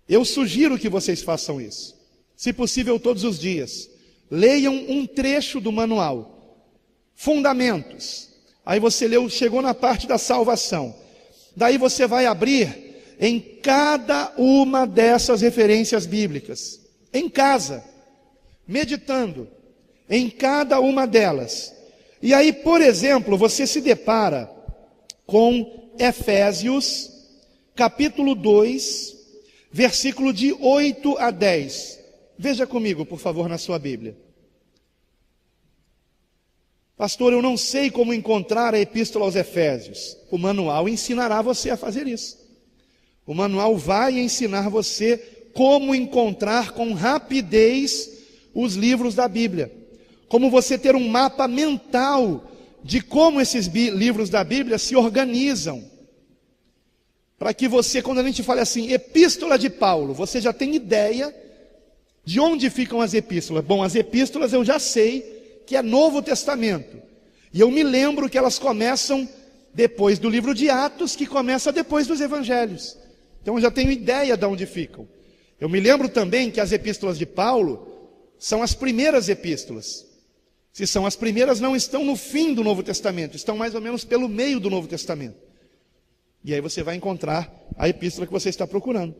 Eu sugiro que vocês façam isso. Se possível, todos os dias. Leiam um trecho do manual. Fundamentos. Aí você chegou na parte da salvação. Daí você vai abrir em cada uma dessas referências bíblicas. Em casa. Meditando. Em cada uma delas. E aí, por exemplo, você se depara com Efésios, capítulo 2, versículo de 8 a 10. Veja comigo, por favor, na sua Bíblia. Pastor, eu não sei como encontrar a epístola aos Efésios. O manual ensinará você a fazer isso. O manual vai ensinar você como encontrar com rapidez os livros da Bíblia. Como você ter um mapa mental de como esses livros da Bíblia se organizam. Para que você, quando a gente fala assim, epístola de Paulo, você já tem ideia de onde ficam as epístolas. Bom, as epístolas eu já sei que é Novo Testamento. E eu me lembro que elas começam depois do livro de Atos, que começa depois dos Evangelhos. Então eu já tenho ideia de onde ficam. Eu me lembro também que as epístolas de Paulo são as primeiras epístolas. Se são as primeiras, não estão no fim do Novo Testamento, estão mais ou menos pelo meio do Novo Testamento. E aí você vai encontrar a epístola que você está procurando.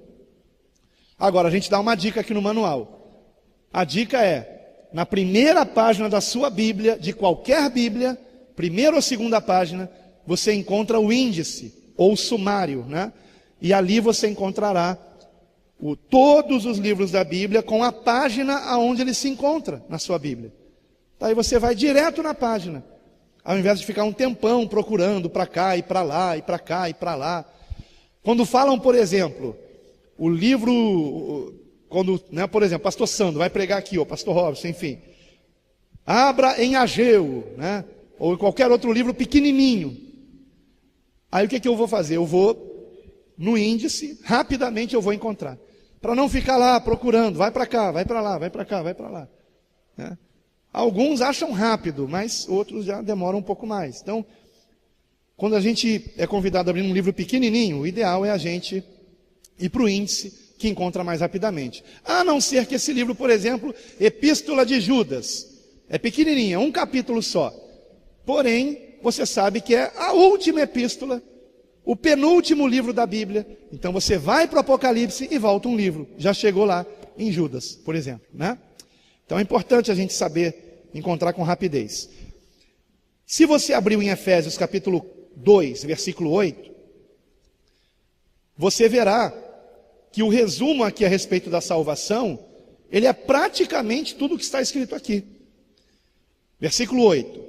Agora, a gente dá uma dica aqui no manual. A dica é, na primeira página da sua Bíblia, de qualquer Bíblia, primeira ou segunda página, você encontra o índice, ou sumário, né? E ali você encontrará todos os livros da Bíblia com a página aonde ele se encontra na sua Bíblia. Daí você vai direto na página, ao invés de ficar um tempão procurando para cá e para lá, e para cá e para lá. Quando falam, por exemplo, o livro, por exemplo, pastor Sandro vai pregar aqui, ou pastor Robson, enfim. Abra em Ageu, né? Ou em qualquer outro livro pequenininho. Aí o que eu vou fazer? Eu vou no índice, rapidamente eu vou encontrar. Para não ficar lá procurando, vai para cá, vai para lá, vai para cá, vai para lá. Né? Alguns acham rápido, mas outros já demoram um pouco mais. Então, quando a gente é convidado a abrir um livro pequenininho, o ideal é a gente ir para o índice, que encontra mais rapidamente. A não ser que esse livro, por exemplo, Epístola de Judas, é pequenininha, um capítulo só. Porém, você sabe que é a última epístola, o penúltimo livro da Bíblia. Então você vai para o Apocalipse e volta um livro. Já chegou lá em Judas, por exemplo, né? Então é importante a gente saber encontrar com rapidez. Se você abriu em Efésios capítulo 2, versículo 8, você verá que o resumo aqui a respeito da salvação Ele é praticamente tudo o que está escrito aqui. Versículo 8.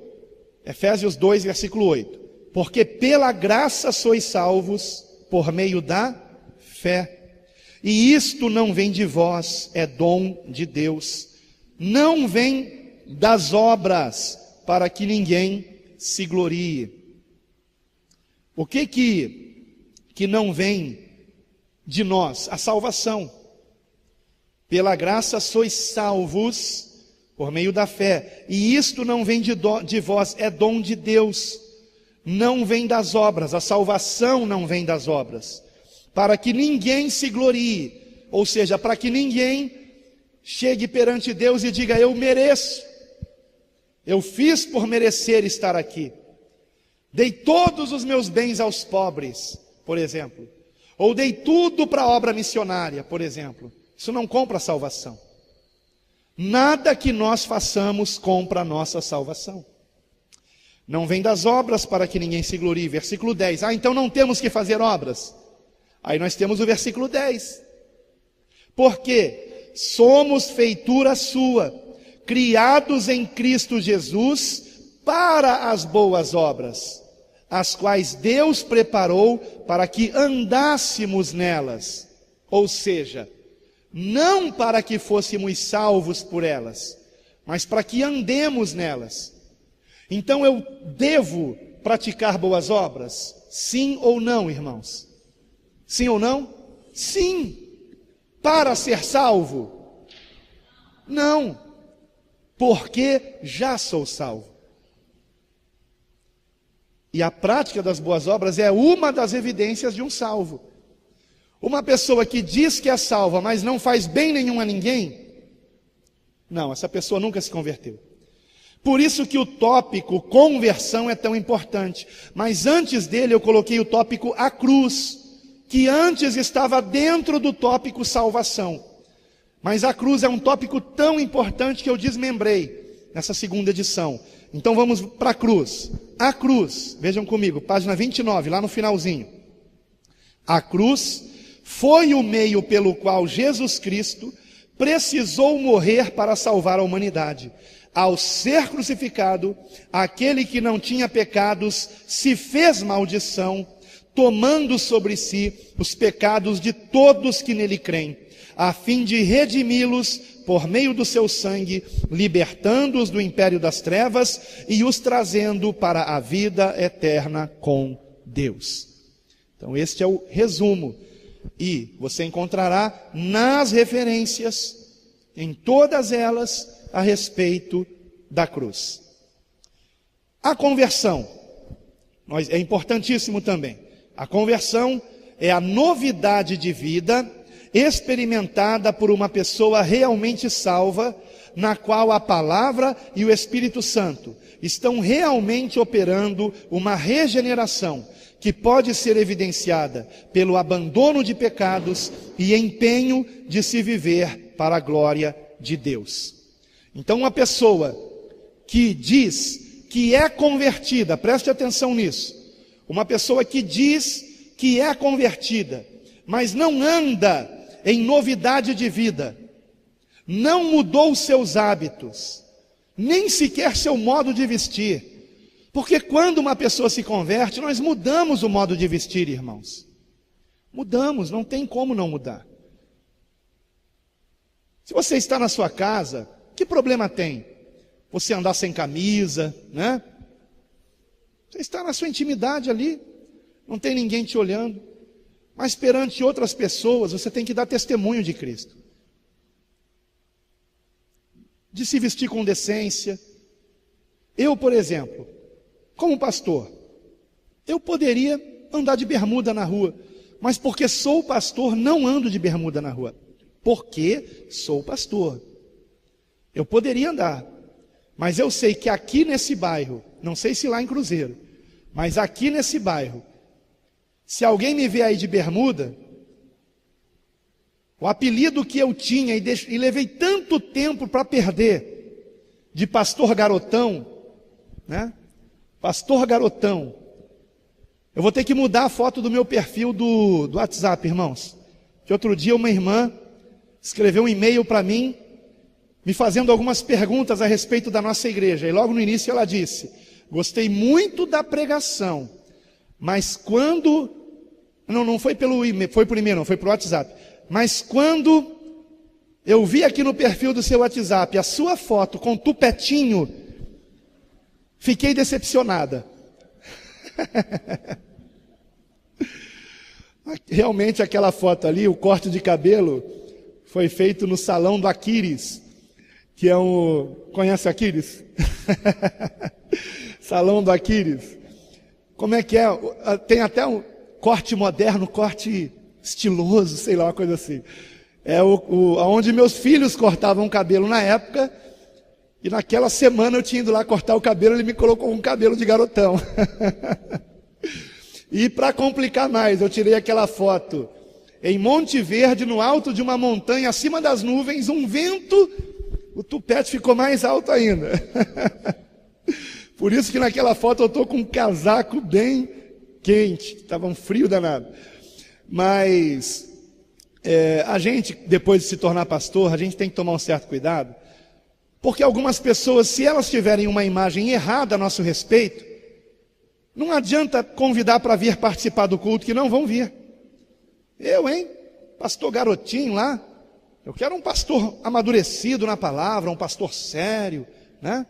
Efésios 2, versículo 8. Porque pela graça sois salvos por meio da fé. E isto não vem de vós, é dom de Deus. Não vem das obras, para que ninguém se glorie. O que não vem de nós? A salvação. Pela graça sois salvos por meio da fé. E isto não vem de vós, é dom de Deus. Não vem das obras, a salvação não vem das obras. Para que ninguém se glorie. Ou seja, para que ninguém chegue perante Deus e diga, eu mereço. Eu fiz por merecer estar aqui. Dei todos os meus bens aos pobres, por exemplo. Ou dei tudo para a obra missionária, por exemplo. Isso não compra a salvação. Nada que nós façamos compra a nossa salvação. Não vem das obras para que ninguém se glorie. Versículo 10. Então não temos que fazer obras. Aí nós temos o versículo 10. Porque somos feitura sua, criados em Cristo Jesus para as boas obras, as quais Deus preparou para que andássemos nelas. Ou seja, não para que fôssemos salvos por elas, mas para que andemos nelas. Então eu devo praticar boas obras? Sim ou não, irmãos? Sim ou não? Sim. Para ser salvo? Não. Porque já sou salvo. E a prática das boas obras é uma das evidências de um salvo. Uma pessoa que diz que é salva, mas não faz bem nenhum a ninguém, não, essa pessoa nunca se converteu. Por isso que o tópico conversão é tão importante. Mas antes dele eu coloquei o tópico a cruz, que antes estava dentro do tópico salvação. Mas a cruz é um tópico tão importante que eu desmembrei nessa segunda edição. Então vamos para a cruz. A cruz, vejam comigo, página 29, lá no finalzinho. A cruz foi o meio pelo qual Jesus Cristo precisou morrer para salvar a humanidade. Ao ser crucificado, aquele que não tinha pecados se fez maldição, tomando sobre si os pecados de todos que nele creem, a fim de redimi-los por meio do seu sangue, libertando-os do império das trevas e os trazendo para a vida eterna com Deus. Então este é o resumo. E você encontrará nas referências, em todas elas, a respeito da cruz. A conversão é importantíssimo também. A conversão é a novidade de vida experimentada por uma pessoa realmente salva, na qual a palavra e o Espírito Santo estão realmente operando uma regeneração que pode ser evidenciada pelo abandono de pecados e empenho de se viver para a glória de Deus. Então uma pessoa que diz que é convertida, preste atenção nisso, uma pessoa que diz que é convertida, mas não anda em novidade de vida, não mudou seus hábitos, nem sequer seu modo de vestir, porque quando uma pessoa se converte, nós mudamos o modo de vestir, irmãos. Mudamos, não tem como não mudar. Se você está na sua casa, que problema tem? Você andar sem camisa, né? Você está na sua intimidade ali, não tem ninguém te olhando. Mas perante outras pessoas, você tem que dar testemunho de Cristo. De se vestir com decência. Eu, por exemplo, como pastor, eu poderia andar de bermuda na rua, mas porque sou pastor, não ando de bermuda na rua. Porque sou pastor. Eu poderia andar, mas eu sei que aqui nesse bairro, não sei se lá em Cruzeiro, mas aqui nesse bairro, se alguém me vê aí de bermuda, o apelido que eu tinha e levei tanto tempo para perder, de pastor garotão, né? Pastor garotão. Eu vou ter que mudar a foto do meu perfil do WhatsApp, irmãos. Que outro dia uma irmã escreveu um e-mail para mim me fazendo algumas perguntas a respeito da nossa igreja. E logo no início ela disse: gostei muito da pregação, mas quando... Não foi pelo e-mail, foi por e-mail, não, foi por WhatsApp. Mas quando eu vi aqui no perfil do seu WhatsApp a sua foto com tupetinho, fiquei decepcionada. Realmente aquela foto ali, o corte de cabelo, foi feito no salão do Aquiles, que é um... Conhece Aquiles? Salão do Aquiles. Como é que é? Tem até um corte moderno, corte estiloso, sei lá, uma coisa assim. É onde meus filhos cortavam o cabelo na época, e naquela semana eu tinha ido lá cortar o cabelo, ele me colocou um cabelo de garotão. E para complicar mais, eu tirei aquela foto em Monte Verde, no alto de uma montanha, acima das nuvens, um vento, o tupete ficou mais alto ainda. Por isso que naquela foto eu estou com um casaco bem quente, estava um frio danado. Mas a gente, depois de se tornar pastor, a gente tem que tomar um certo cuidado, porque algumas pessoas, se elas tiverem uma imagem errada a nosso respeito, não adianta convidar para vir participar do culto, que não vão vir. Eu, hein? Pastor garotinho lá, eu quero um pastor amadurecido na palavra, um pastor sério, né?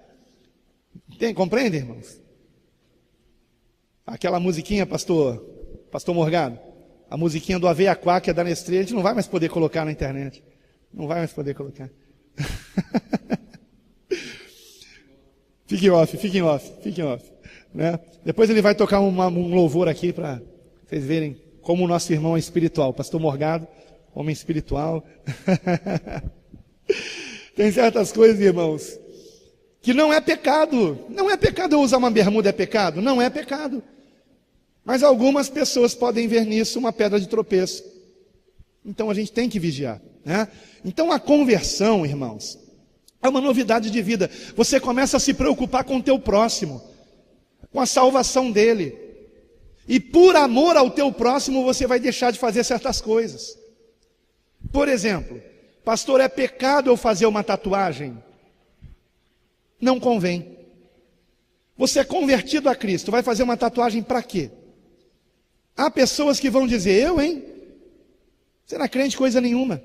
Compreende, irmãos? Aquela musiquinha, pastor Morgado, a musiquinha do Aveia Quá, que é da Nestlé, a gente não vai mais poder colocar na internet. Não vai mais poder colocar. Fiquem off. Né? Depois ele vai tocar um louvor aqui para vocês verem como o nosso irmão é espiritual. Pastor Morgado, homem espiritual. Tem certas coisas, irmãos, que não é pecado. Não é pecado eu usar uma bermuda, é pecado? Não é pecado. Mas algumas pessoas podem ver nisso uma pedra de tropeço. Então a gente tem que vigiar, né? Então a conversão, irmãos, é uma novidade de vida. Você começa a se preocupar com o teu próximo, com a salvação dele. E por amor ao teu próximo, você vai deixar de fazer certas coisas. Por exemplo, pastor, é pecado eu fazer uma tatuagem? Não convém. Você é convertido a Cristo, vai fazer uma tatuagem para quê? Há pessoas que vão dizer: eu, hein? Você não é crente coisa nenhuma.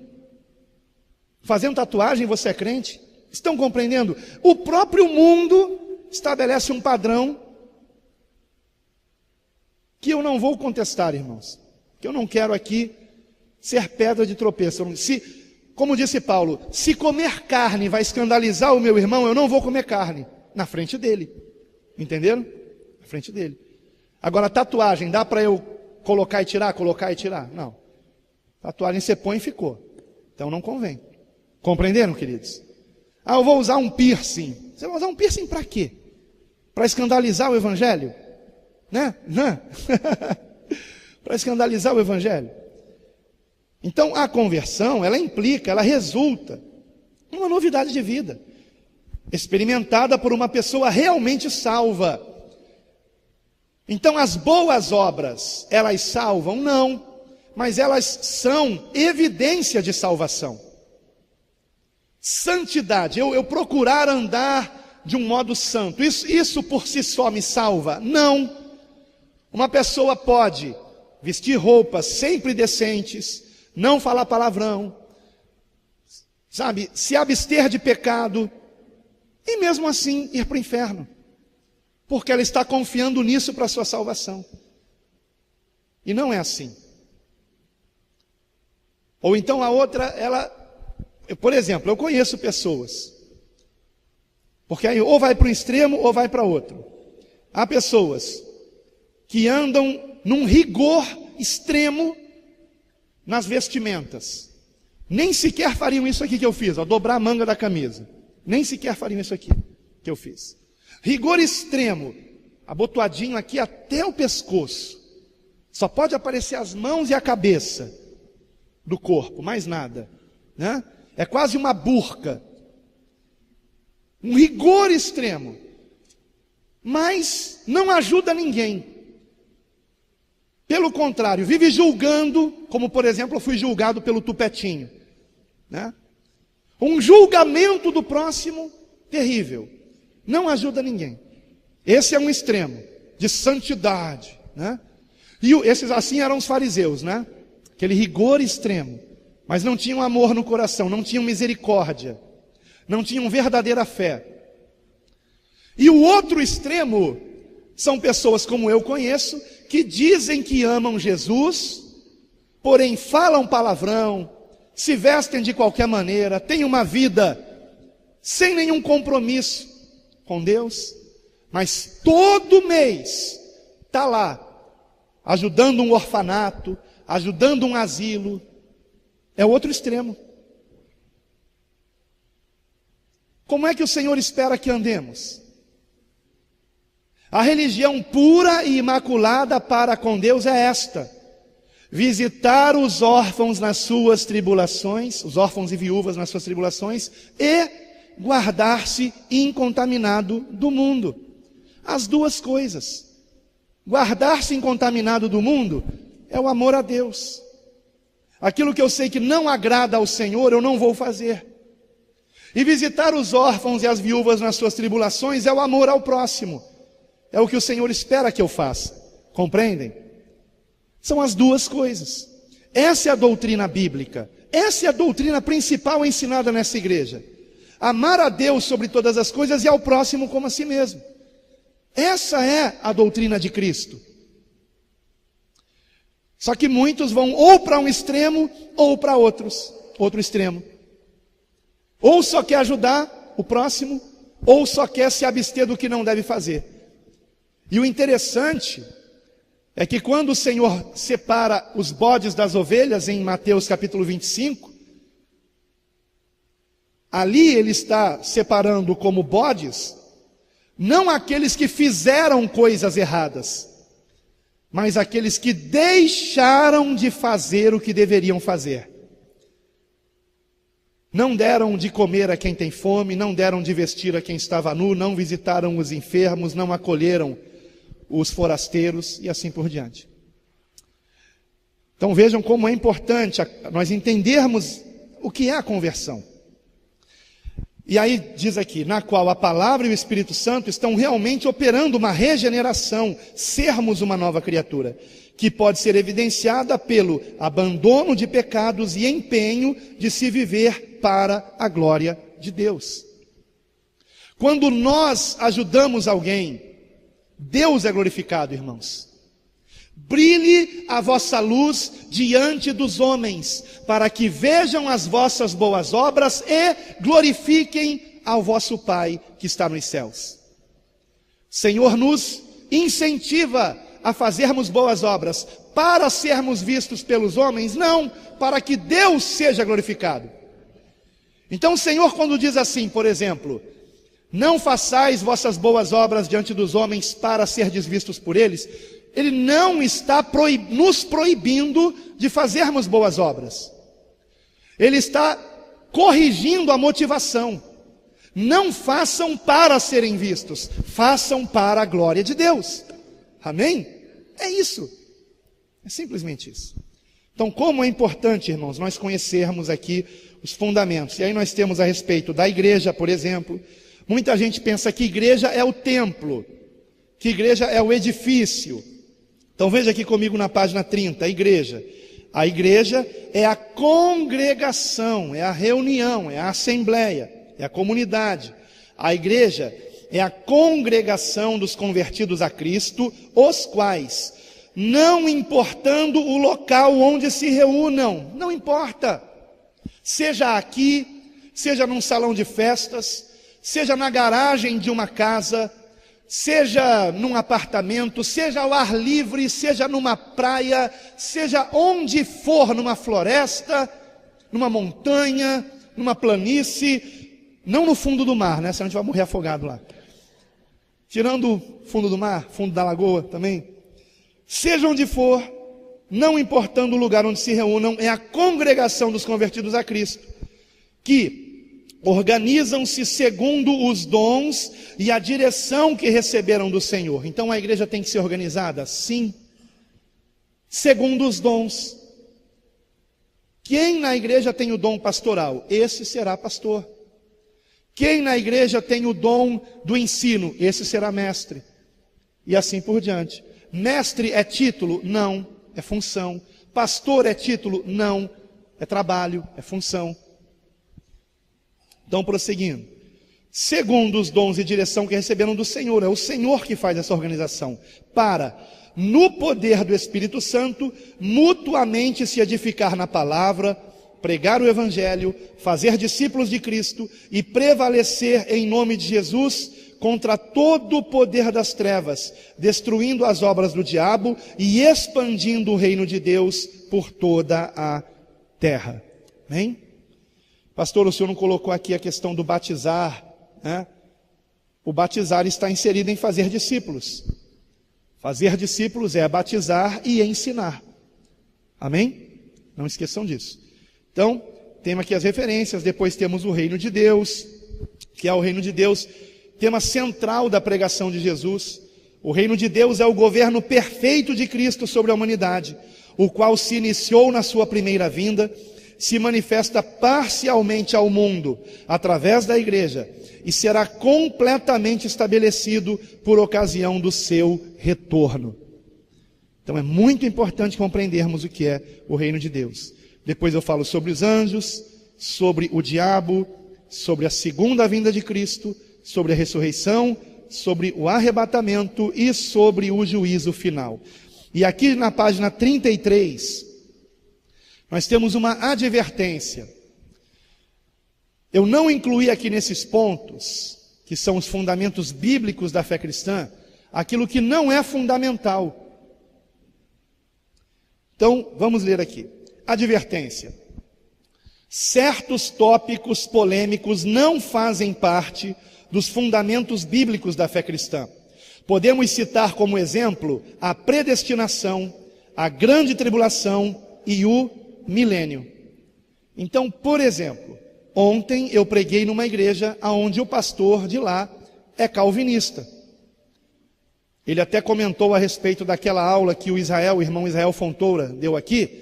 Fazendo tatuagem você é crente? Estão compreendendo? O próprio mundo estabelece um padrão que eu não vou contestar, irmãos. Que eu não quero aqui ser pedra de tropeço. Como disse Paulo, se comer carne vai escandalizar o meu irmão, eu não vou comer carne na frente dele. Entenderam? Na frente dele. Agora, tatuagem, dá para eu colocar e tirar? Não. Tatuagem você põe e ficou. Então não convém. Compreenderam, queridos? Eu vou usar um piercing. Você vai usar um piercing para quê? Para escandalizar o evangelho? Né? Para escandalizar o evangelho. Então a conversão, ela resulta em uma novidade de vida, experimentada por uma pessoa realmente salva. Então as boas obras, elas salvam? Não, mas elas são evidência de salvação. Santidade, eu procurar andar de um modo santo, isso por si só me salva? Não. Uma pessoa pode vestir roupas sempre decentes, não falar palavrão, sabe, se abster de pecado, e mesmo assim ir para o inferno, porque ela está confiando nisso para a sua salvação. E não é assim. Ou então a outra, por exemplo, eu conheço pessoas, porque aí ou vai para um extremo ou vai para outro. Há pessoas que andam num rigor extremo nas vestimentas. Nem sequer fariam isso aqui que eu fiz, dobrar a manga da camisa. Nem sequer fariam isso aqui que eu fiz. Rigor extremo, abotoadinho aqui até o pescoço. Só pode aparecer as mãos e a cabeça do corpo, mais nada, né? É quase uma burca. Um rigor extremo. Mas não ajuda ninguém. Pelo contrário, vive julgando, como por exemplo eu fui julgado pelo tupetinho, né? Um julgamento do próximo terrível. Não ajuda ninguém. Esse é um extremo de santidade, né? E esses assim eram os fariseus, né? Aquele rigor extremo. Mas não tinham amor no coração, não tinham misericórdia, não tinham verdadeira fé. E o outro extremo são pessoas como eu conheço, que dizem que amam Jesus, porém falam palavrão, se vestem de qualquer maneira, têm uma vida sem nenhum compromisso com Deus, mas todo mês está lá, ajudando um orfanato, ajudando um asilo. É o outro extremo. Como é que o Senhor espera que andemos? A religião pura e imaculada para com Deus é esta: visitar os órfãos nas suas tribulações, os órfãos e viúvas nas suas tribulações, e guardar-se incontaminado do mundo. As duas coisas. Guardar-se incontaminado do mundo é o amor a Deus. Aquilo que eu sei que não agrada ao Senhor, eu não vou fazer. E visitar os órfãos e as viúvas nas suas tribulações é o amor ao próximo. É o que o Senhor espera que eu faça. Compreendem? São as duas coisas. Essa é a doutrina bíblica. Essa é a doutrina principal ensinada nessa igreja. Amar a Deus sobre todas as coisas e ao próximo como a si mesmo. Essa é a doutrina de Cristo. Só que muitos vão ou para um extremo ou para outro extremo. Ou só quer ajudar o próximo, ou só quer se abster do que não deve fazer. E o interessante é que quando o Senhor separa os bodes das ovelhas, em Mateus capítulo 25, ali ele está separando como bodes, não aqueles que fizeram coisas erradas, mas aqueles que deixaram de fazer o que deveriam fazer. Não deram de comer a quem tem fome, não deram de vestir a quem estava nu, não visitaram os enfermos, não acolheram os forasteiros e assim por diante. Então vejam como é importante nós entendermos o que é a conversão. E aí diz aqui, na qual a palavra e o Espírito Santo estão realmente operando uma regeneração, sermos uma nova criatura, que pode ser evidenciada pelo abandono de pecados e empenho de se viver para a glória de Deus. Quando nós ajudamos alguém, Deus é glorificado, irmãos. Brilhe a vossa luz diante dos homens, para que vejam as vossas boas obras e glorifiquem ao vosso Pai que está nos céus. Senhor nos incentiva a fazermos boas obras, para sermos vistos pelos homens, não, para que Deus seja glorificado. Então o Senhor, quando diz assim, por exemplo, não façais vossas boas obras diante dos homens para serdes vistos por eles, Ele não está nos proibindo de fazermos boas obras. Ele está corrigindo a motivação. Não façam para serem vistos, façam para a glória de Deus. Amém? É isso. É simplesmente isso. Então, como é importante, irmãos, nós conhecermos aqui os fundamentos. E aí nós temos a respeito da igreja, por exemplo. Muita gente pensa que igreja é o templo, que igreja é o edifício. Então veja aqui comigo na página 30, a igreja. A igreja é a congregação, é a reunião, é a assembleia, é a comunidade. A igreja é a congregação dos convertidos a Cristo, os quais, não importando o local onde se reúnam, não importa, seja aqui, seja num salão de festas, seja na garagem de uma casa, seja num apartamento, seja ao ar livre, seja numa praia, seja onde for, numa floresta, numa montanha, numa planície, não no fundo do mar, né? Senão a gente vai morrer afogado lá. Tirando o fundo do mar, fundo da lagoa também. Seja onde for, não importando o lugar onde se reúnam, é a congregação dos convertidos a Cristo, que organizam-se segundo os dons e a direção que receberam do Senhor. Então a igreja tem que ser organizada? Sim. Segundo os dons Quem na igreja tem o dom pastoral? Esse será pastor. Quem na igreja tem o dom do ensino? Esse será mestre. E assim por diante. Mestre é título? Não, é função. Pastor é título? Não, é trabalho, é função. Então, prosseguindo. Segundo os dons e direção que receberam do Senhor, é o Senhor que faz essa organização, para, no poder do Espírito Santo, mutuamente se edificar na palavra, pregar o Evangelho, fazer discípulos de Cristo e prevalecer em nome de Jesus contra todo o poder das trevas, destruindo as obras do diabo e expandindo o reino de Deus por toda a terra. Amém? Pastor, o senhor não colocou aqui a questão do batizar, né? O batizar está inserido em fazer discípulos. Fazer discípulos é batizar e ensinar. Amém? Não esqueçam disso. Então, temos aqui as referências, depois temos o reino de Deus, que é o reino de Deus, tema central da pregação de Jesus. O reino de Deus é o governo perfeito de Cristo sobre a humanidade, o qual se iniciou na sua primeira vinda, se manifesta parcialmente ao mundo, através da igreja, e será completamente estabelecido por ocasião do seu retorno. Então é muito importante compreendermos o que é o reino de Deus. Depois eu falo sobre os anjos, sobre o diabo, sobre a segunda vinda de Cristo, sobre a ressurreição, sobre o arrebatamento e sobre o juízo final. E aqui na página 33, nós temos uma advertência. Eu não incluí aqui nesses pontos, que são os fundamentos bíblicos da fé cristã, aquilo que não é fundamental. Então, vamos ler aqui. Advertência. Certos tópicos polêmicos não fazem parte dos fundamentos bíblicos da fé cristã. Podemos citar como exemplo a predestinação, a grande tribulação e o milênio. Então, por exemplo, ontem eu preguei numa igreja onde o pastor de lá é calvinista. Ele até comentou a respeito daquela aula que o irmão Israel Fontoura deu aqui,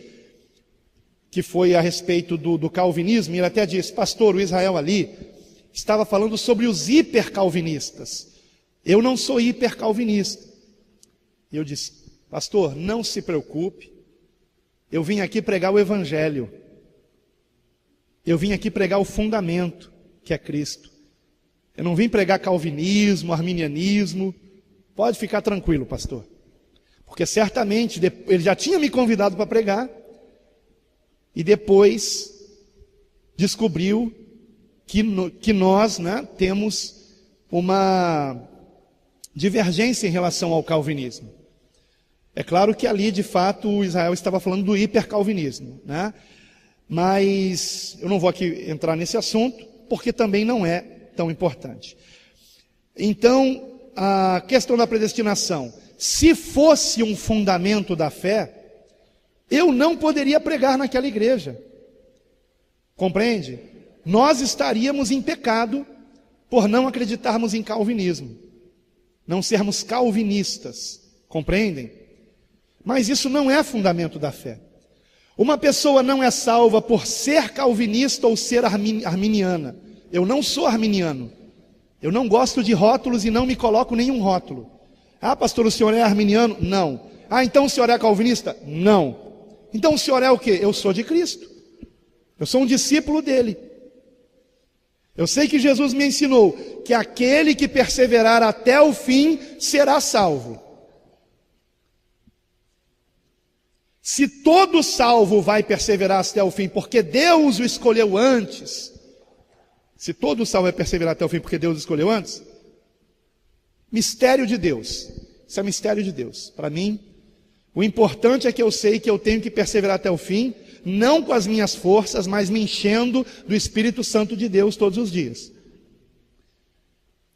que foi a respeito do calvinismo, e ele até disse, pastor, o Israel ali estava falando sobre os hipercalvinistas. Eu não sou hipercalvinista. E eu disse, pastor, não se preocupe, eu vim aqui pregar o Evangelho. Eu vim aqui pregar o fundamento, que é Cristo. Eu não vim pregar calvinismo, arminianismo. Pode ficar tranquilo, pastor. Porque certamente ele já tinha me convidado para pregar, e depois descobriu que nós, né, temos uma divergência em relação ao calvinismo. É claro que ali, de fato, o Israel estava falando do hipercalvinismo, né? Mas eu não vou aqui entrar nesse assunto, porque também não é tão importante. Então, a questão da predestinação, se fosse um fundamento da fé, eu não poderia pregar naquela igreja. Compreende? Nós estaríamos em pecado por não acreditarmos em calvinismo, não sermos calvinistas. Compreendem? Mas isso não é fundamento da fé. Uma pessoa não é salva por ser calvinista ou ser arminiana. Eu não sou arminiano. Eu não gosto de rótulos e não me coloco nenhum rótulo. Ah, pastor, o senhor é arminiano? Não. Ah, então o senhor é calvinista? Não. Então o senhor é o quê? Eu sou de Cristo. Eu sou um discípulo dele. Eu sei que Jesus me ensinou que aquele que perseverar até o fim será salvo. Se todo salvo vai perseverar até o fim, porque Deus o escolheu antes, se todo salvo vai perseverar até o fim, porque Deus o escolheu antes, mistério de Deus, isso é mistério de Deus. Para mim, o importante é que eu sei que eu tenho que perseverar até o fim, não com as minhas forças, mas me enchendo do Espírito Santo de Deus todos os dias.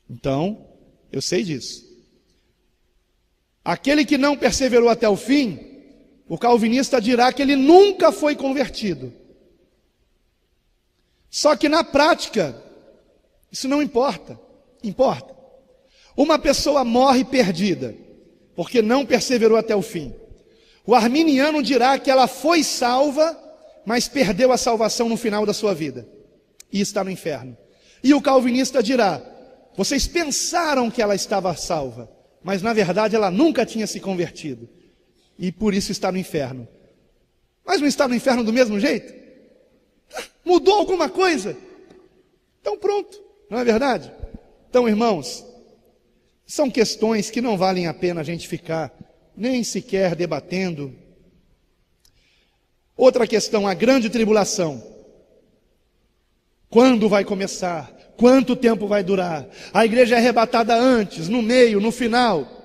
Então, eu sei disso. Aquele que não perseverou até o fim, o calvinista dirá que ele nunca foi convertido. Só que na prática, isso não importa. Importa. Uma pessoa morre perdida, porque não perseverou até o fim. O arminiano dirá que ela foi salva mas perdeu a salvação no final da sua vida e está no inferno. E o calvinista dirá: vocês pensaram que ela estava salva, mas na verdade ela nunca tinha se convertido e por isso está no inferno. Mas não está no inferno do mesmo jeito? Mudou alguma coisa? Então pronto, não é verdade? Então, irmãos, são questões que não valem a pena a gente ficar nem sequer debatendo. Outra questão, a grande tribulação. Quando vai começar? Quanto tempo vai durar? A igreja é arrebatada antes, no meio, no final?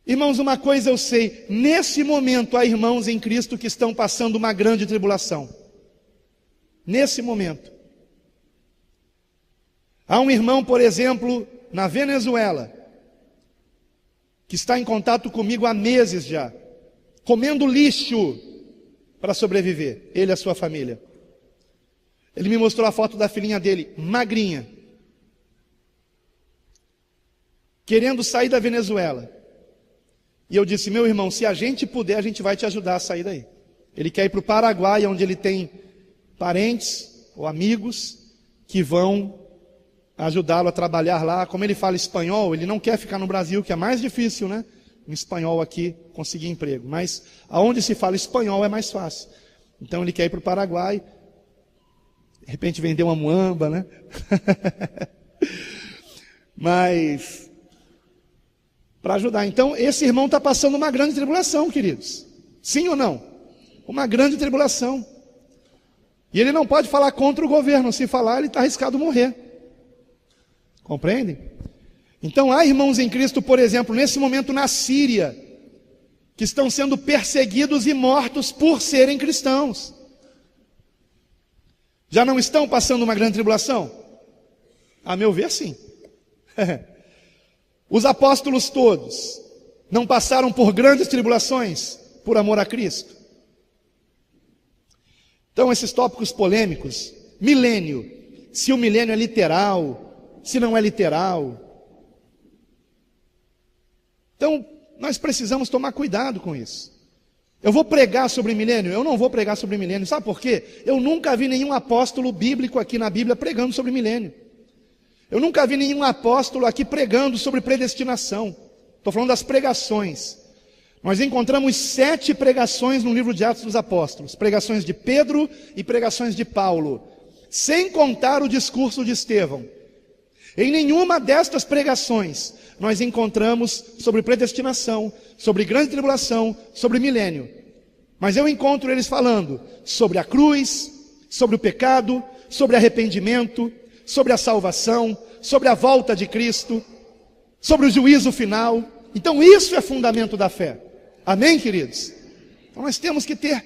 Irmãos, uma coisa eu sei, nesse momento há irmãos em Cristo que estão passando uma grande tribulação. Nesse momento. Há um irmão, por exemplo, na Venezuela, que está em contato comigo há meses já, comendo lixo para sobreviver, ele e a sua família. Ele me mostrou a foto da filhinha dele, magrinha, querendo sair da Venezuela. E eu disse: meu irmão, se a gente puder, a gente vai te ajudar a sair daí. Ele quer ir para o Paraguai, onde ele tem parentes ou amigos que vão ajudá-lo a trabalhar lá. Como ele fala espanhol, ele não quer ficar no Brasil, que é mais difícil, né? Em espanhol aqui, conseguir emprego. Mas aonde se fala espanhol é mais fácil. Então ele quer ir para o Paraguai, de repente vender uma muamba, né? Mas para ajudar. Então esse irmão está passando uma grande tribulação, queridos. Sim ou não? Uma grande tribulação. E ele não pode falar contra o governo. Se falar, ele está arriscado morrer. Compreendem? Então há irmãos em Cristo, por exemplo, nesse momento na Síria, que estão sendo perseguidos e mortos por serem cristãos. Já não estão passando uma grande tribulação? A meu ver, sim. Os apóstolos todos não passaram por grandes tribulações por amor a Cristo? Então esses tópicos polêmicos, milênio, se o milênio é literal, se não é literal. Então, nós precisamos tomar cuidado com isso. Eu vou pregar sobre milênio? Eu não vou pregar sobre milênio. Sabe por quê? Eu nunca vi nenhum apóstolo bíblico aqui na Bíblia pregando sobre milênio. Eu nunca vi nenhum apóstolo aqui pregando sobre predestinação. Estou falando das pregações. Nós encontramos 7 pregações no livro de Atos dos Apóstolos. Pregações de Pedro e pregações de Paulo. Sem contar o discurso de Estevão. Em nenhuma destas pregações nós encontramos sobre predestinação, sobre grande tribulação, sobre milênio. Mas eu encontro eles falando sobre a cruz, sobre o pecado, sobre arrependimento, sobre a salvação, sobre a volta de Cristo, sobre o juízo final. Então isso é fundamento da fé. Amém, queridos? Então nós temos que ter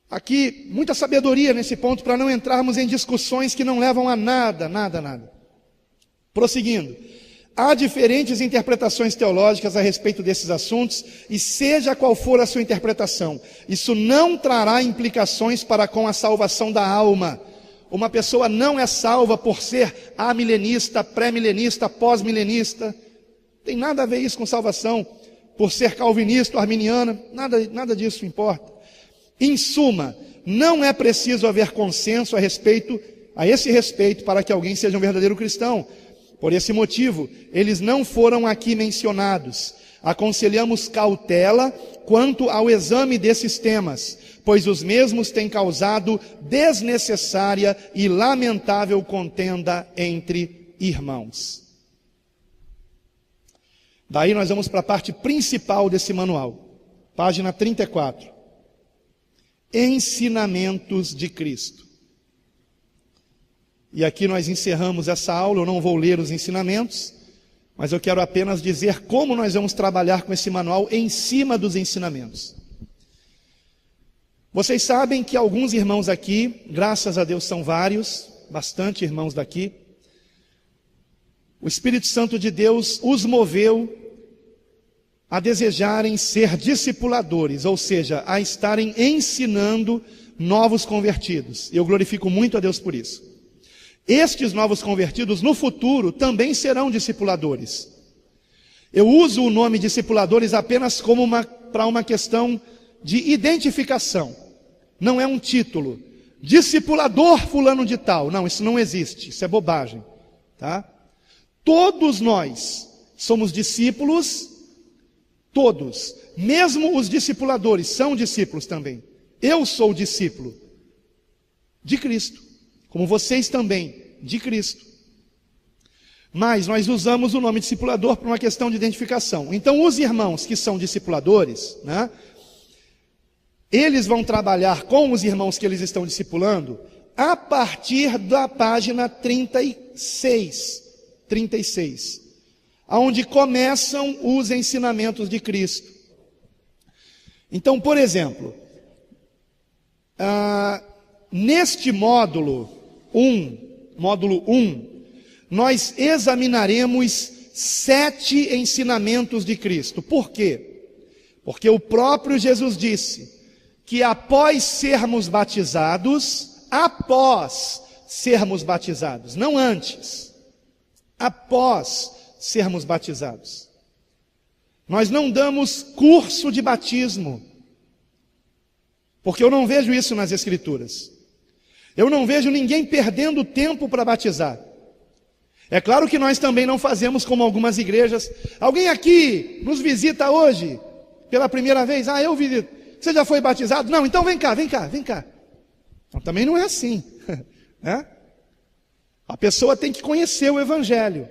aqui muita sabedoria nesse ponto para não entrarmos em discussões que não levam a nada. Prosseguindo, há diferentes interpretações teológicas a respeito desses assuntos, e seja qual for a sua interpretação, isso não trará implicações para com a salvação da alma. Uma pessoa não é salva por ser amilenista, pré-milenista, pós-milenista. Tem nada a ver isso com salvação, por ser calvinista, arminiana, nada disso importa. Em suma, não é preciso haver consenso a esse respeito para que alguém seja um verdadeiro cristão. Por esse motivo, eles não foram aqui mencionados. Aconselhamos cautela quanto ao exame desses temas, pois os mesmos têm causado desnecessária e lamentável contenda entre irmãos. Daí nós vamos para a parte principal desse manual, página 34. Ensinamentos de Cristo. E aqui nós encerramos essa aula. Eu não vou ler os ensinamentos, mas eu quero apenas dizer como nós vamos trabalhar com esse manual em cima dos ensinamentos. Vocês sabem que alguns irmãos aqui, graças a Deus são vários, bastante irmãos daqui, o Espírito Santo de Deus os moveu a desejarem ser discipuladores, ou seja, a estarem ensinando novos convertidos. Eu glorifico muito a Deus por isso. Estes novos convertidos, no futuro, também serão discipuladores. Eu uso o nome discipuladores apenas como para uma questão de identificação. Não é um título. Discipulador fulano de tal. Não, isso não existe. Isso é bobagem. Tá? Todos nós somos discípulos, todos. Mesmo os discipuladores são discípulos também. Eu sou discípulo de Cristo, como vocês também, de Cristo. Mas nós usamos o nome discipulador por uma questão de identificação. Então, os irmãos que são discipuladores, né, eles vão trabalhar com os irmãos que eles estão discipulando a partir da página 36, onde começam os ensinamentos de Cristo. Então, por exemplo, neste módulo 1, nós examinaremos 7 ensinamentos de Cristo. Por quê? Porque o próprio Jesus disse que após sermos batizados, não antes, após sermos batizados, nós não damos curso de batismo, porque eu não vejo isso nas Escrituras. Eu não vejo ninguém perdendo tempo para batizar. É claro que nós também não fazemos como algumas igrejas. Alguém aqui nos visita hoje pela primeira vez? Eu visito. Você já foi batizado? Não, então vem cá. Então, também não é assim. Né? A pessoa tem que conhecer o Evangelho.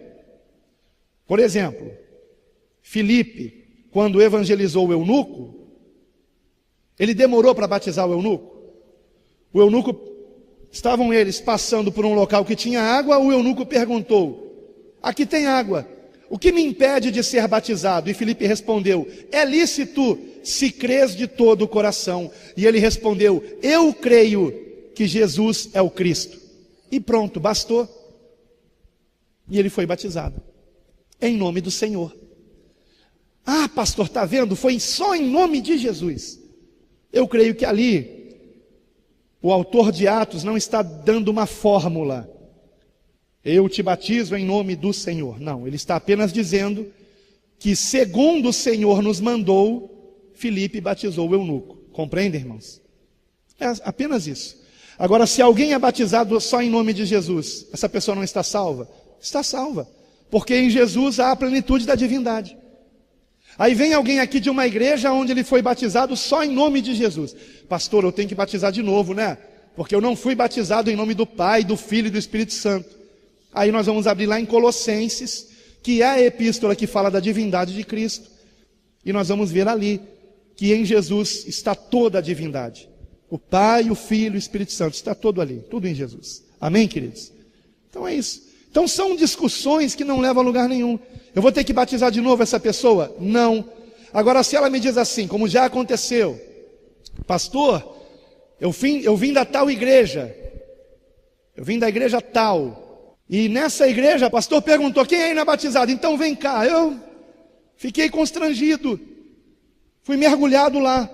Por exemplo, Filipe, quando evangelizou o eunuco, ele demorou para batizar o eunuco. O eunuco, estavam eles passando por um local que tinha água, o eunuco perguntou: aqui tem água, o que me impede de ser batizado? E Filipe respondeu: é lícito, se crês de todo o coração. E ele respondeu: eu creio que Jesus é o Cristo. E pronto, bastou. E ele foi batizado, em nome do Senhor. Pastor, está vendo? Foi só em nome de Jesus. Eu creio que ali o autor de Atos não está dando uma fórmula. Eu te batizo em nome do Senhor. Não, ele está apenas dizendo que segundo o Senhor nos mandou, Filipe batizou o eunuco. Compreendem, irmãos? É apenas isso. Agora, se alguém é batizado só em nome de Jesus, essa pessoa não está salva? Está salva, porque em Jesus há a plenitude da divindade. Aí vem alguém aqui de uma igreja onde ele foi batizado só em nome de Jesus. Pastor, eu tenho que batizar de novo, né? Porque eu não fui batizado em nome do Pai, do Filho e do Espírito Santo. Aí nós vamos abrir lá em Colossenses, que é a epístola que fala da divindade de Cristo. E nós vamos ver ali que em Jesus está toda a divindade. O Pai, o Filho e o Espírito Santo, está todo ali, tudo em Jesus. Amém, queridos? Então é isso. Então são discussões que não levam a lugar nenhum. Eu vou ter que batizar de novo essa pessoa? Não. Agora, se ela me diz assim, como já aconteceu: pastor, eu vim da tal igreja, eu vim da igreja tal, e nessa igreja o pastor perguntou: quem ainda é batizado? Então vem cá. Eu fiquei constrangido, fui mergulhado lá,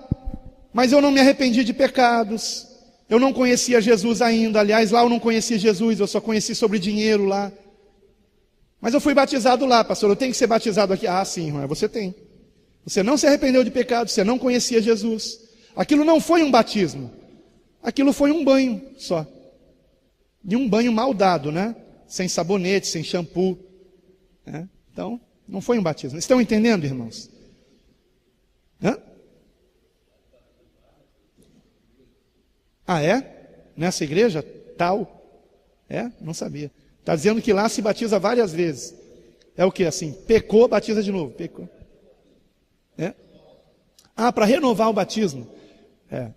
mas eu não me arrependi de pecados. Eu não conhecia Jesus ainda. Aliás, lá eu não conhecia Jesus, eu só conheci sobre dinheiro lá. Mas eu fui batizado lá, pastor. Eu tenho que ser batizado aqui? Sim, irmão, você tem. Você não se arrependeu de pecado, você não conhecia Jesus. Aquilo não foi um batismo. Aquilo foi um banho só. E um banho mal dado, né? Sem sabonete, sem shampoo. Né? Então, não foi um batismo. Estão entendendo, irmãos? É? Nessa igreja? Tal? Não sabia. Está dizendo que lá se batiza várias vezes. É o que assim? Pecou, batiza de novo. Pecou. Para renovar o batismo.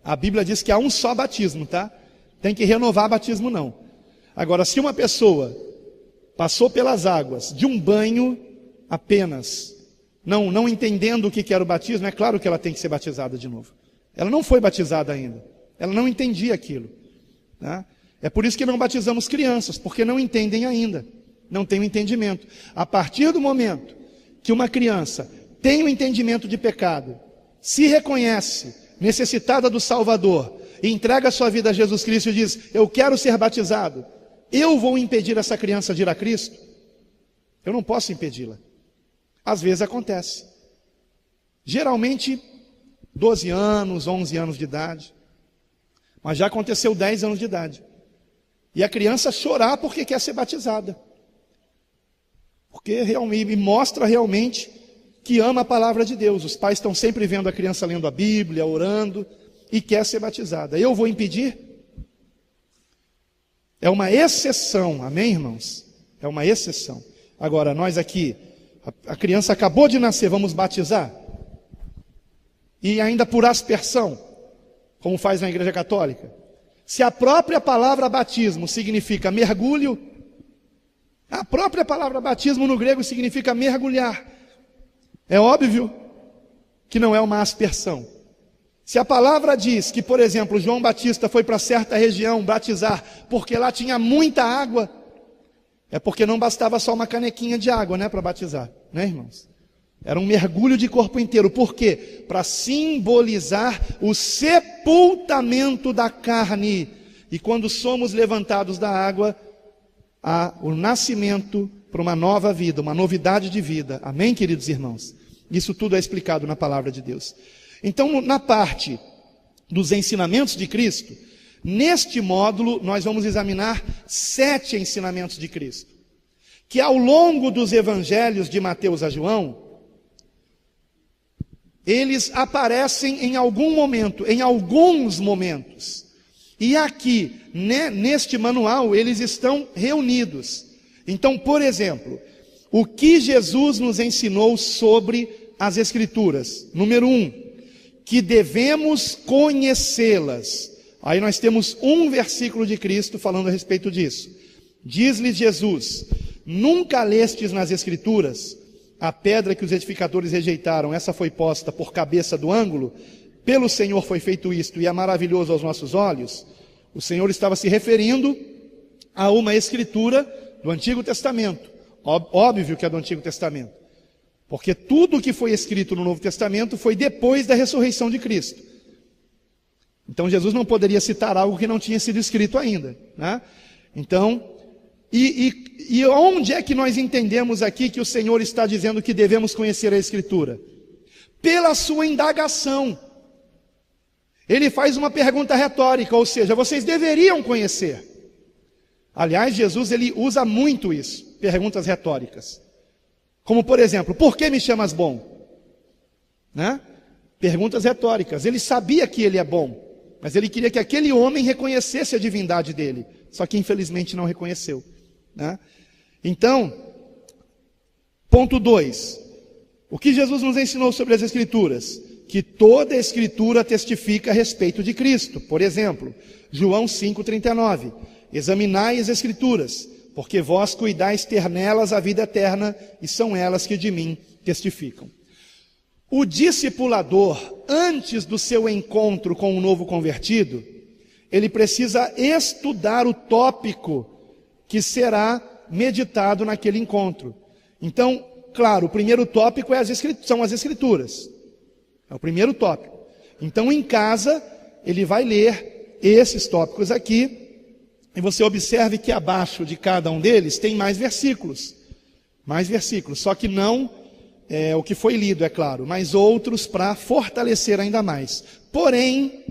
A Bíblia diz que há um só batismo, tá? Tem que renovar batismo não. Agora, se uma pessoa passou pelas águas de um banho apenas, não entendendo o que era o batismo, é claro que ela tem que ser batizada de novo. Ela não foi batizada ainda. Ela não entendia aquilo. Tá? É por isso que não batizamos crianças, porque não entendem ainda. Não tem o entendimento. A partir do momento que uma criança tem o entendimento de pecado, se reconhece necessitada do Salvador, e entrega a sua vida a Jesus Cristo e diz: eu quero ser batizado, eu vou impedir essa criança de ir a Cristo? Eu não posso impedi-la. Às vezes acontece. Geralmente 12 anos, 11 anos de idade. mas já aconteceu 10 anos de idade. E a criança chorar porque quer ser batizada. Porque realmente mostra realmente que ama a palavra de Deus. Os pais estão sempre vendo a criança lendo a Bíblia, orando, e quer ser batizada. Eu vou impedir? É uma exceção, amém, irmãos? É uma exceção. Agora, nós aqui, a criança acabou de nascer, vamos batizar? E ainda por aspersão, como faz na Igreja Católica? Se a própria palavra batismo significa mergulho, a própria palavra batismo no grego significa mergulhar. É óbvio que não é uma aspersão. Se a palavra diz que, por exemplo, João Batista foi para certa região batizar porque lá tinha muita água, é porque não bastava só uma canequinha de água, né, para batizar, né, irmãos? Era um mergulho de corpo inteiro. Por quê? Para simbolizar o sepultamento da carne. E quando somos levantados da água, há o nascimento para uma nova vida, uma novidade de vida. Amém, queridos irmãos? Isso tudo é explicado na palavra de Deus. Então, na parte dos ensinamentos de Cristo, neste módulo nós vamos examinar 7 ensinamentos de Cristo, que ao longo dos evangelhos de Mateus a João, eles aparecem em algum momento, em alguns momentos. E aqui, neste manual, eles estão reunidos. Então, por exemplo, o que Jesus nos ensinou sobre as Escrituras? Número 1, que devemos conhecê-las. Aí nós temos um versículo de Cristo falando a respeito disso. Diz-lhes Jesus: nunca lestes nas Escrituras a pedra que os edificadores rejeitaram, essa foi posta por cabeça do ângulo, pelo Senhor foi feito isto, e é maravilhoso aos nossos olhos. O Senhor estava se referindo a uma escritura do Antigo Testamento. Óbvio que é do Antigo Testamento, porque tudo o que foi escrito no Novo Testamento foi depois da ressurreição de Cristo. Então Jesus não poderia citar algo que não tinha sido escrito ainda, né? Então, e onde é que nós entendemos aqui que o Senhor está dizendo que devemos conhecer a Escritura? Pela sua indagação. Ele faz uma pergunta retórica, ou seja, vocês deveriam conhecer. Aliás, Jesus ele usa muito isso, perguntas retóricas. Como por exemplo, por que me chamas bom? Né? Perguntas retóricas. Ele sabia que ele é bom, mas ele queria que aquele homem reconhecesse a divindade dele. Só que infelizmente não reconheceu, né? Então, ponto 2. O que Jesus nos ensinou sobre as Escrituras? Que toda a Escritura testifica a respeito de Cristo. Por exemplo, João 5,39. Examinai as Escrituras, porque vós cuidais ter nelas a vida eterna, e são elas que de mim testificam. O discipulador, antes do seu encontro com o novo convertido, ele precisa estudar o tópico que será meditado naquele encontro. Então, claro, o primeiro tópico são as Escrituras. É o primeiro tópico. Então, em casa, ele vai ler esses tópicos aqui, e você observe que abaixo de cada um deles tem mais versículos. Mais versículos, só que não o que foi lido, é claro, mas outros para fortalecer ainda mais. Porém,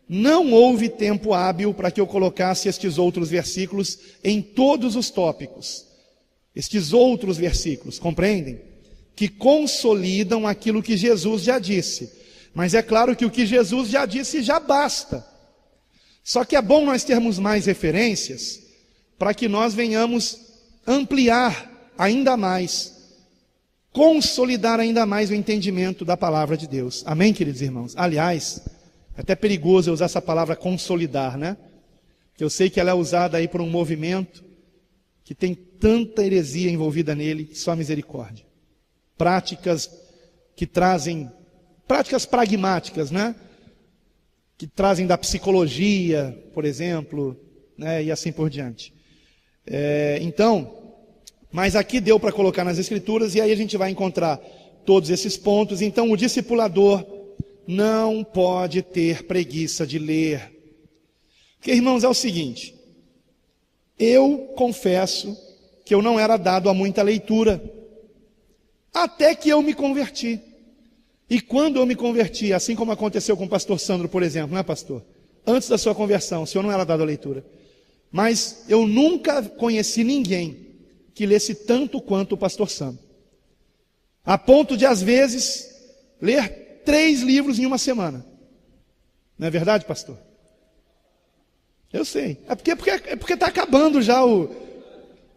não houve tempo hábil para que eu colocasse estes outros versículos em todos os tópicos. Estes outros versículos, compreendem? Que consolidam aquilo que Jesus já disse. Mas é claro que o que Jesus já disse já basta. Só que é bom nós termos mais referências para que nós venhamos ampliar ainda mais, consolidar ainda mais o entendimento da palavra de Deus. Amém, queridos irmãos? Aliás, é até perigoso eu usar essa palavra consolidar, né? Porque eu sei que ela é usada aí por um movimento que tem tanta heresia envolvida nele, só misericórdia. Práticas que trazem, práticas pragmáticas, né? Que trazem da psicologia, por exemplo, né? E assim por diante. Mas aqui deu para colocar nas Escrituras, e aí a gente vai encontrar todos esses pontos. Então, o discipulador não pode ter preguiça de ler. Porque, irmãos, é o seguinte, eu confesso que eu não era dado a muita leitura, até que eu me converti. E quando eu me converti, assim como aconteceu com o pastor Sandro, por exemplo, não é, pastor? antes da sua conversão, o senhor não era dado à leitura. Mas eu nunca conheci ninguém que lesse tanto quanto o pastor Sam. A ponto de, às vezes, ler 3 livros em uma semana. Não é verdade, pastor? Eu sei. É porque está acabando já o...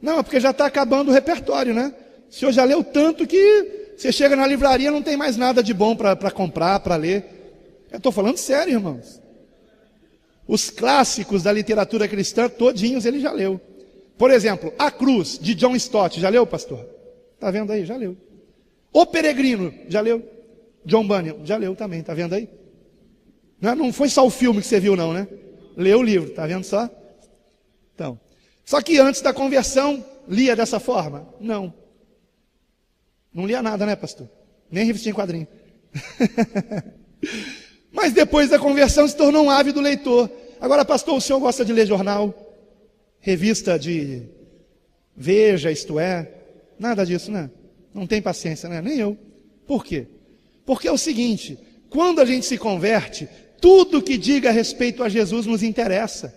Não, é porque já está acabando o repertório, né? O senhor já leu tanto que você chega na livraria e não tem mais nada de bom para comprar, para ler. Eu estou falando sério, irmãos. Os clássicos da literatura cristã, todinhos ele já leu. Por exemplo, A Cruz, de John Stott. Já leu, pastor? Está vendo aí? Já leu. O Peregrino, já leu? John Bunyan, já leu também, está vendo aí? Não foi só o filme que você viu não, né? Leu o livro, está vendo só? Então, só que antes da conversão, lia dessa forma? Não. Não lia nada, né, pastor? Nem revistinha em quadrinho. Mas depois da conversão se tornou um ávido leitor. Agora, pastor, o senhor gosta de ler jornal? Revista de Veja, Isto É? Nada disso, né? Não tem paciência, né? Nem eu. Por quê? Porque é o seguinte, quando a gente se converte, tudo que diga a respeito a Jesus nos interessa.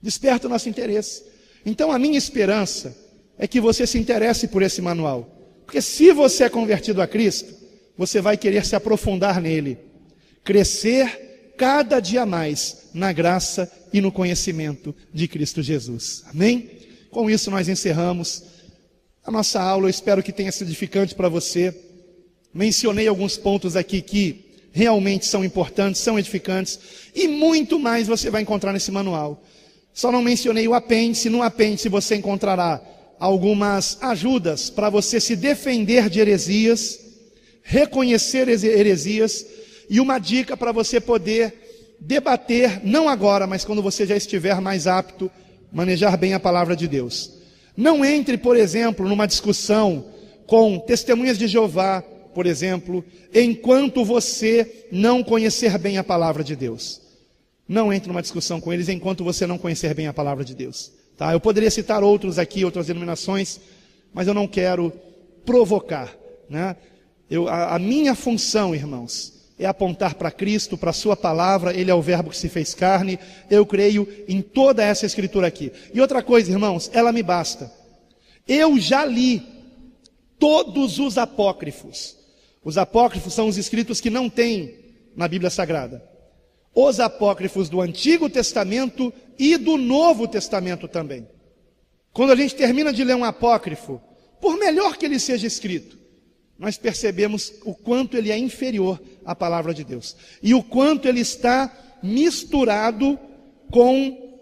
Desperta o nosso interesse. Então a minha esperança é que você se interesse por esse manual. Porque se você é convertido a Cristo, você vai querer se aprofundar nele. Crescer cada dia mais na graça e no conhecimento de Cristo Jesus. Amém? Com isso nós encerramos a nossa aula. Eu espero que tenha sido edificante para você. Mencionei alguns pontos aqui que realmente são importantes, são edificantes, e muito mais você vai encontrar nesse manual. Só não mencionei o apêndice. No apêndice você encontrará algumas ajudas para você se defender de heresias, reconhecer heresias, e uma dica para você poder debater, não agora, mas quando você já estiver mais apto, manejar bem a palavra de Deus. Não entre, por exemplo, numa discussão com testemunhas de Jeová, por exemplo, enquanto você não conhecer bem a palavra de Deus. Não entre numa discussão com eles enquanto você não conhecer bem a palavra de Deus. Tá? Eu poderia citar outros aqui, outras denominações, mas eu não quero provocar, né? A minha função, irmãos, é apontar para Cristo, para a sua palavra. Ele é o verbo que se fez carne. Eu creio em toda essa escritura aqui. E outra coisa, irmãos, ela me basta. Eu já li todos os apócrifos. Os apócrifos são os escritos que não tem na Bíblia Sagrada. Os apócrifos do Antigo Testamento e do Novo Testamento também. Quando a gente termina de ler um apócrifo, por melhor que ele seja escrito, nós percebemos o quanto ele é inferior à palavra de Deus. E o quanto ele está misturado com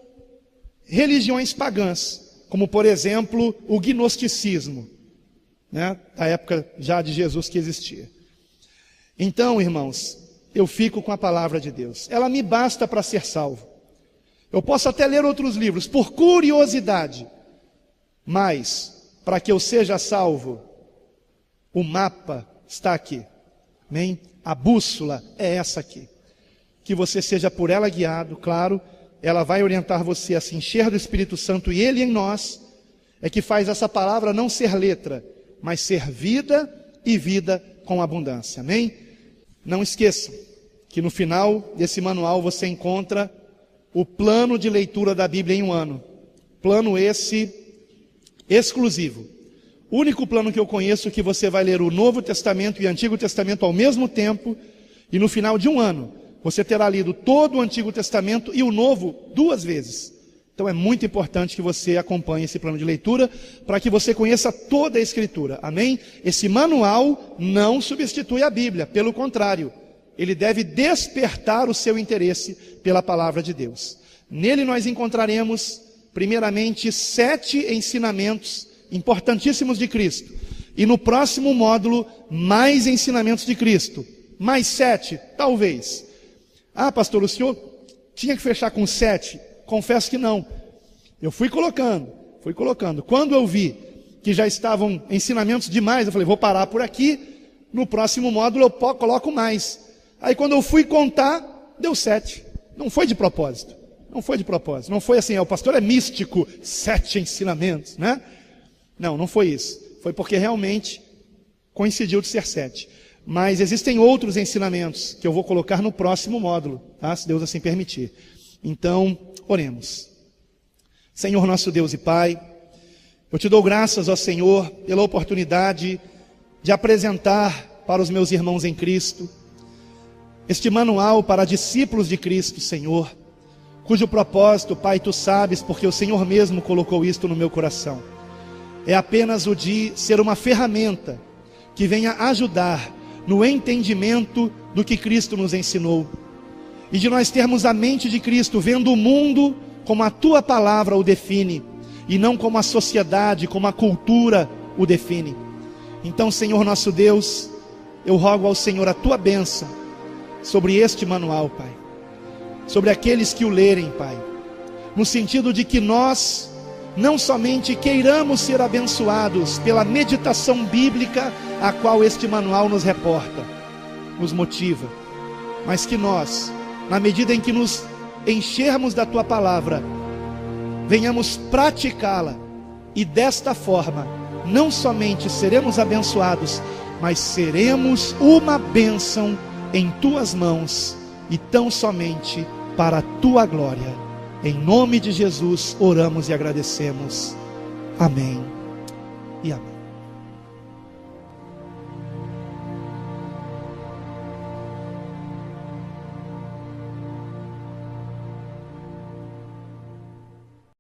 religiões pagãs, como por exemplo o gnosticismo, né, da época já de Jesus que existia. Então, irmãos, eu fico com a palavra de Deus. Ela me basta para ser salvo. Eu posso até ler outros livros por curiosidade, mas para que eu seja salvo, o mapa está aqui. Amém? A bússola é essa aqui. Que você seja por ela guiado, claro. Ela vai orientar você a se encher do Espírito Santo, e Ele em nós é que faz essa palavra não ser letra, mas ser vida, e vida com abundância. Amém? Não esqueçam que no final desse manual você encontra o plano de leitura da Bíblia em um ano. Plano esse exclusivo. O único plano que eu conheço que você vai ler o Novo Testamento e o Antigo Testamento ao mesmo tempo, e no final de um ano você terá lido todo o Antigo Testamento e o Novo 2 vezes. Então é muito importante que você acompanhe esse plano de leitura, para que você conheça toda a Escritura. Amém? Esse manual não substitui a Bíblia, pelo contrário, ele deve despertar o seu interesse pela palavra de Deus. Nele nós encontraremos, primeiramente, 7 ensinamentos importantíssimos de Cristo. E no próximo módulo, mais ensinamentos de Cristo. Mais 7, talvez. Ah, pastor, o senhor tinha que fechar com 7? Confesso que não. Eu fui colocando. Quando eu vi que já estavam ensinamentos demais, eu falei, vou parar por aqui. No próximo módulo eu coloco mais. Aí quando eu fui contar, deu 7. Não foi de propósito. Não foi assim, o pastor é místico, 7 ensinamentos, né? Não foi isso. Foi porque realmente coincidiu de ser 7. Mas existem outros ensinamentos que eu vou colocar no próximo módulo, tá? Se Deus assim permitir. Então, oremos. Senhor nosso Deus e Pai, eu te dou graças, ó Senhor, pela oportunidade de apresentar para os meus irmãos em Cristo este manual para discípulos de Cristo, Senhor, cujo propósito, Pai, Tu sabes, porque o Senhor mesmo colocou isto no meu coração. É apenas o de ser uma ferramenta que venha ajudar no entendimento do que Cristo nos ensinou, e de nós termos a mente de Cristo, vendo o mundo como a Tua palavra o define, e não como a sociedade, como a cultura o define. Então, Senhor nosso Deus, eu rogo ao Senhor a Tua bênção sobre este manual, Pai, sobre aqueles que o lerem, Pai, no sentido de que nós não somente queiramos ser abençoados pela meditação bíblica a qual este manual nos reporta, nos motiva, mas que nós, na medida em que nos enchermos da Tua palavra, venhamos praticá-la, e desta forma, não somente seremos abençoados, mas seremos uma bênção em Tuas mãos, e tão somente para a Tua glória. Em nome de Jesus oramos e agradecemos. Amém e amém.